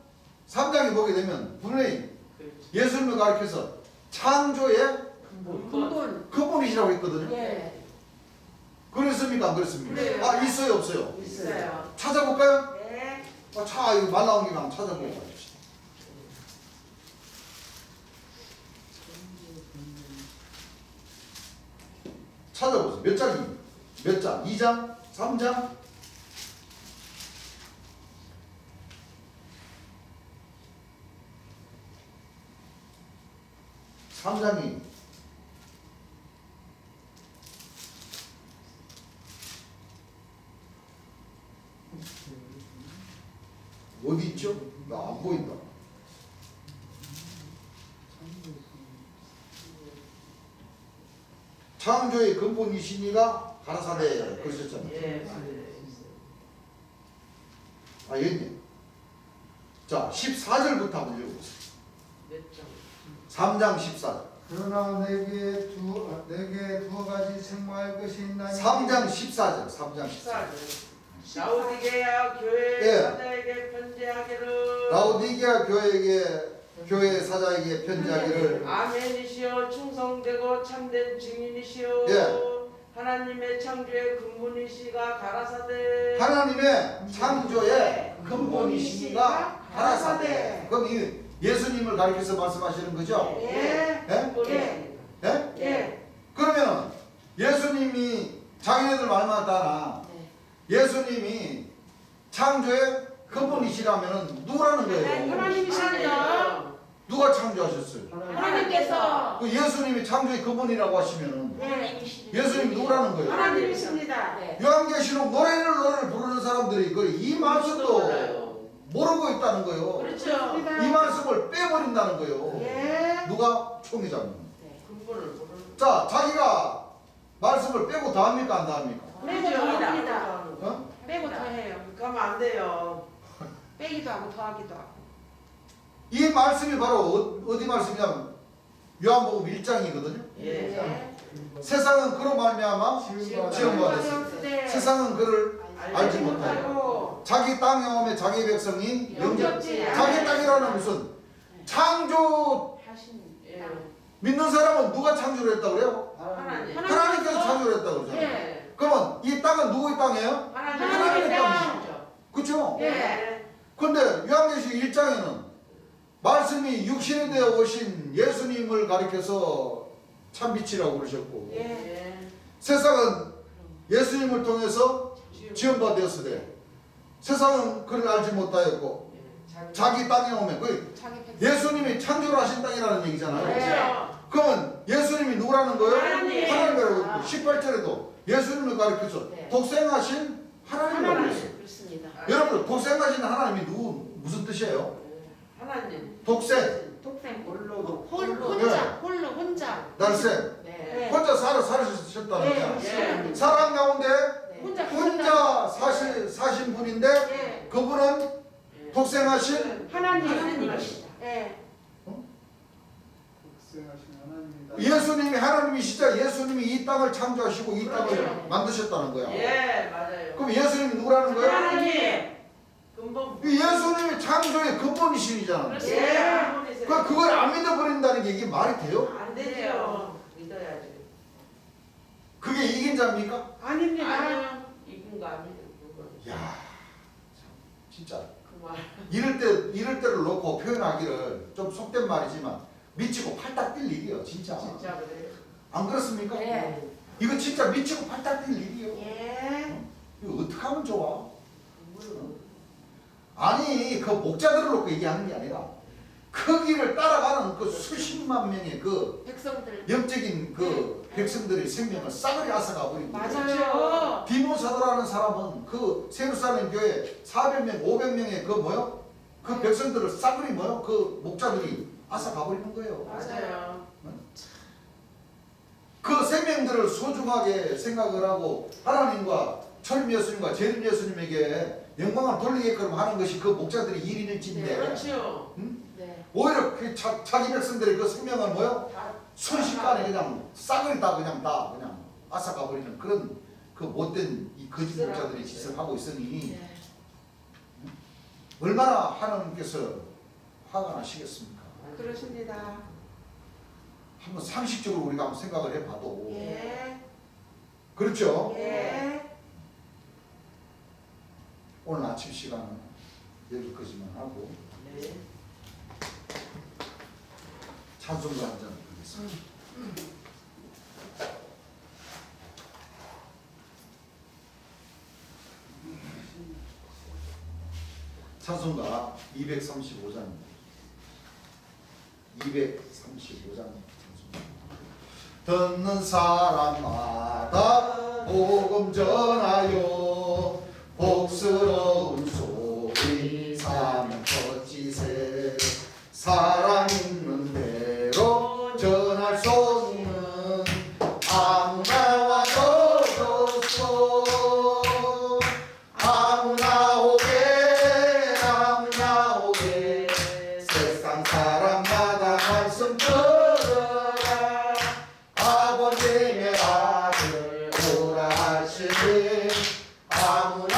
3장에 보게 되면 분명히 그렇죠. 예수님을 가리켜서 창조의 근본. 근본이시라고 했거든요. 예. 그랬습니까? 안 그랬습니까? 그래요. 아, 있어요? 없어요? 있어요. 찾아볼까요? 예. 차, 이거 말 나온 김에 한번 찾아보고 가십시다. 찾아보세요. 몇 장이? 몇 장? 2장? 3장? 삼장이 어디 있죠? 나 안 보인다. 창조의 근본이시니가 가라사대 그러셨잖아요. 예, 맞아요. 아, 여기. 자, 14절부터 한번 읽어보세요. 몇 장? 3장 14절. 그러나 내게 두 가지 생모할 것이 있나니 3장 14절. 3장 14절. 14절. 라오디게아 교회 예. 사자에게 편지하기를 라오디게아 교회 사자에게 편지하기를 아멘이시여 충성되고 참된 증인이시여 예. 하나님의 창조의 근본이시가 가라사대. 하나님의 창조의 근본이시니가 가라사대. 그럼 이 예수님을 가리켜서 말씀하시는 거죠? 예. 예? 예? 예. 그러면은 예수님이 자기네들 말만 따라 예수님이 창조의 근본이시라면은 누구라는 거예요? 하나님이십니다. 누가 창조하셨어요? 하나님께서 그 예수님이 창조의 근본이라고 하시면은 네. 예수님이 누구라는 거예요? 하나님이십니다. 네. 요한계시록 노래를 부르는 사람들이 이 말씀도 몰라요. 모르고 있다는 거예요. 그렇죠. 이 말씀을 빼버린다는 거예요. 예. 누가? 총회장님. 근본을 모르는. 자, 자기가 말씀을 빼고 더 합니까? 안 더 합니까? 빼고 더 합니다. 어? 빼고 더 해요. 그러면 안 돼요. 빼기도 하고 더하기도 하고. 이 말씀이 바로 어디 말씀이냐면 요한복음 1장이거든요. 예. 예. 세상은 그로 말미암아 지음받았습니다. 네. 세상은 그를 알지 못하고 자기 땅에 오매 자기 백성이 영접지 자기 땅이라는 무슨 창조 예. 믿는 사람은 누가 창조를 했다고 그래요? 하나님. 하나님께서 창조를 했다고 그러잖아요. 예. 그러면 이 땅은 누구의 땅이에요? 하나님의 땅. 그렇죠? 예. 근데 요한계시록 1장에는 말씀이 육신이 되어 오신 예수님을 가리켜서 참빛이라고 그러셨고 예. 예. 세상은 예수님을 통해서 지음받았으되 세상은 그를 알지 못하였고 자기 땅에 오면 그 자기 백성. 예수님이 창조를 하신 땅이라는 얘기잖아요. 그렇죠. 그러면 예수님이 누구라는 거예요? 하나님. 하나님이라고 했고 18절에도 예수님을 가리켜서 네. 독생하신 하나님이라고 하나님. 했어요. 그렇습니다. 여러분 독생하신 하나님이 무슨 뜻이에요? 하나님. 독생, 독생. 혼자. 날생, 네. 혼자 살으셨다는 네. 거야. 예. 사람 가운데 혼자 혼자 사신 분인데 예. 그분은 독생하신 하나님이십니다. 예. 복생하신 하나님이다. 예수님이 하나님이시자 예수님이 이 땅을 창조하시고 이 땅을 그렇죠. 만드셨다는 거야. 예, 맞아요. 그럼 예수님이 누구라는 거예요? 하나님. 근본. 이 예수님이 창조의 근본이신이잖아. 그렇죠. 예. 그걸 안 믿어버린다는 게 이게 말이 돼요? 안 되죠. 믿어야지. 그게 이긴 자입니까? 아닙니다. 아니요. 이긴 거 아니에요. 그건. 야, 참, 진짜 그 말. 이럴 때를 놓고 표현하기를 좀 속된 말이지만 미치고 팔딱 뛸 일이에요, 진짜. 진짜 그래요. 안 그렇습니까? 네. 이거 진짜 미치고 팔딱 뛸 일이에요. 예. 이거 어떻게 하면 좋아? 근본은 아니 그 목자들을 놓고 얘기하는 게 아니라 그 길을 따라가는 그 수십만 명의 그 백성들. 영적인 그 백성들의 생명을 싸그리 앗아가 버리고 맞아요. 디모사도라는 사람은 그 세루살렘 교회 400명, 500명의 그 뭐요? 그 백성들을 싸그리 뭐요? 그 목자들이 앗아가 버리는 거예요. 맞아요. 그 생명들을 소중하게 생각을 하고 하나님과 철임 예수님과 재림 예수님에게 영광을 돌리게끔 하는 것이 그 목자들의 일일진데 그렇죠. 네. 오히려 그 자기 백성들의 그 생명을 뭐요? 순식간에 그냥 싸그리 다 그냥 앗아가 버리는 그런 그 못된 이 거짓 목자들이 짓을 하고 있으니 네. 얼마나 하나님께서 화가 나시겠습니까? 그러십니다. 한번 상식적으로 우리가 한번 생각을 해봐도 예. 그렇죠? 예. 오늘 아침 시간은 여기까지만 하고 네. 찬송가 한 잔 드리겠습니다. 찬송가 235장입니다. 235장 찬송가. 듣는 사람마다 복음 전하여 복스러운 소리 사명 퍼지세 사랑 있는 대로 전할 소리는 아무나 와줘서 아무나 오게 세상 사람마다 말씀 들어라 아버지의 아들 오라 하시니 아무나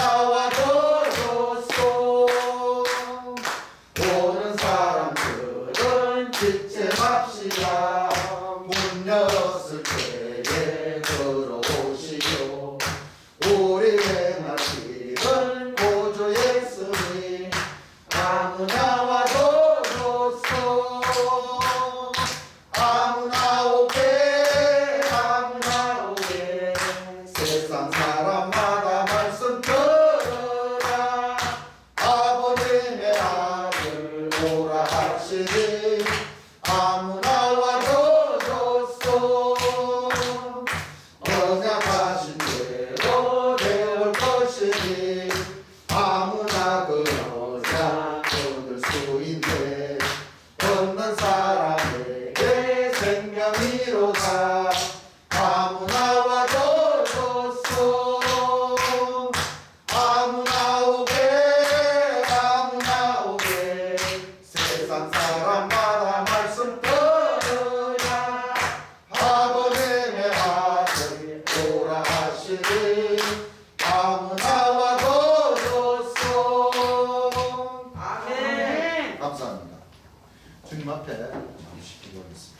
주님 앞에 잠시 기도하겠습니다.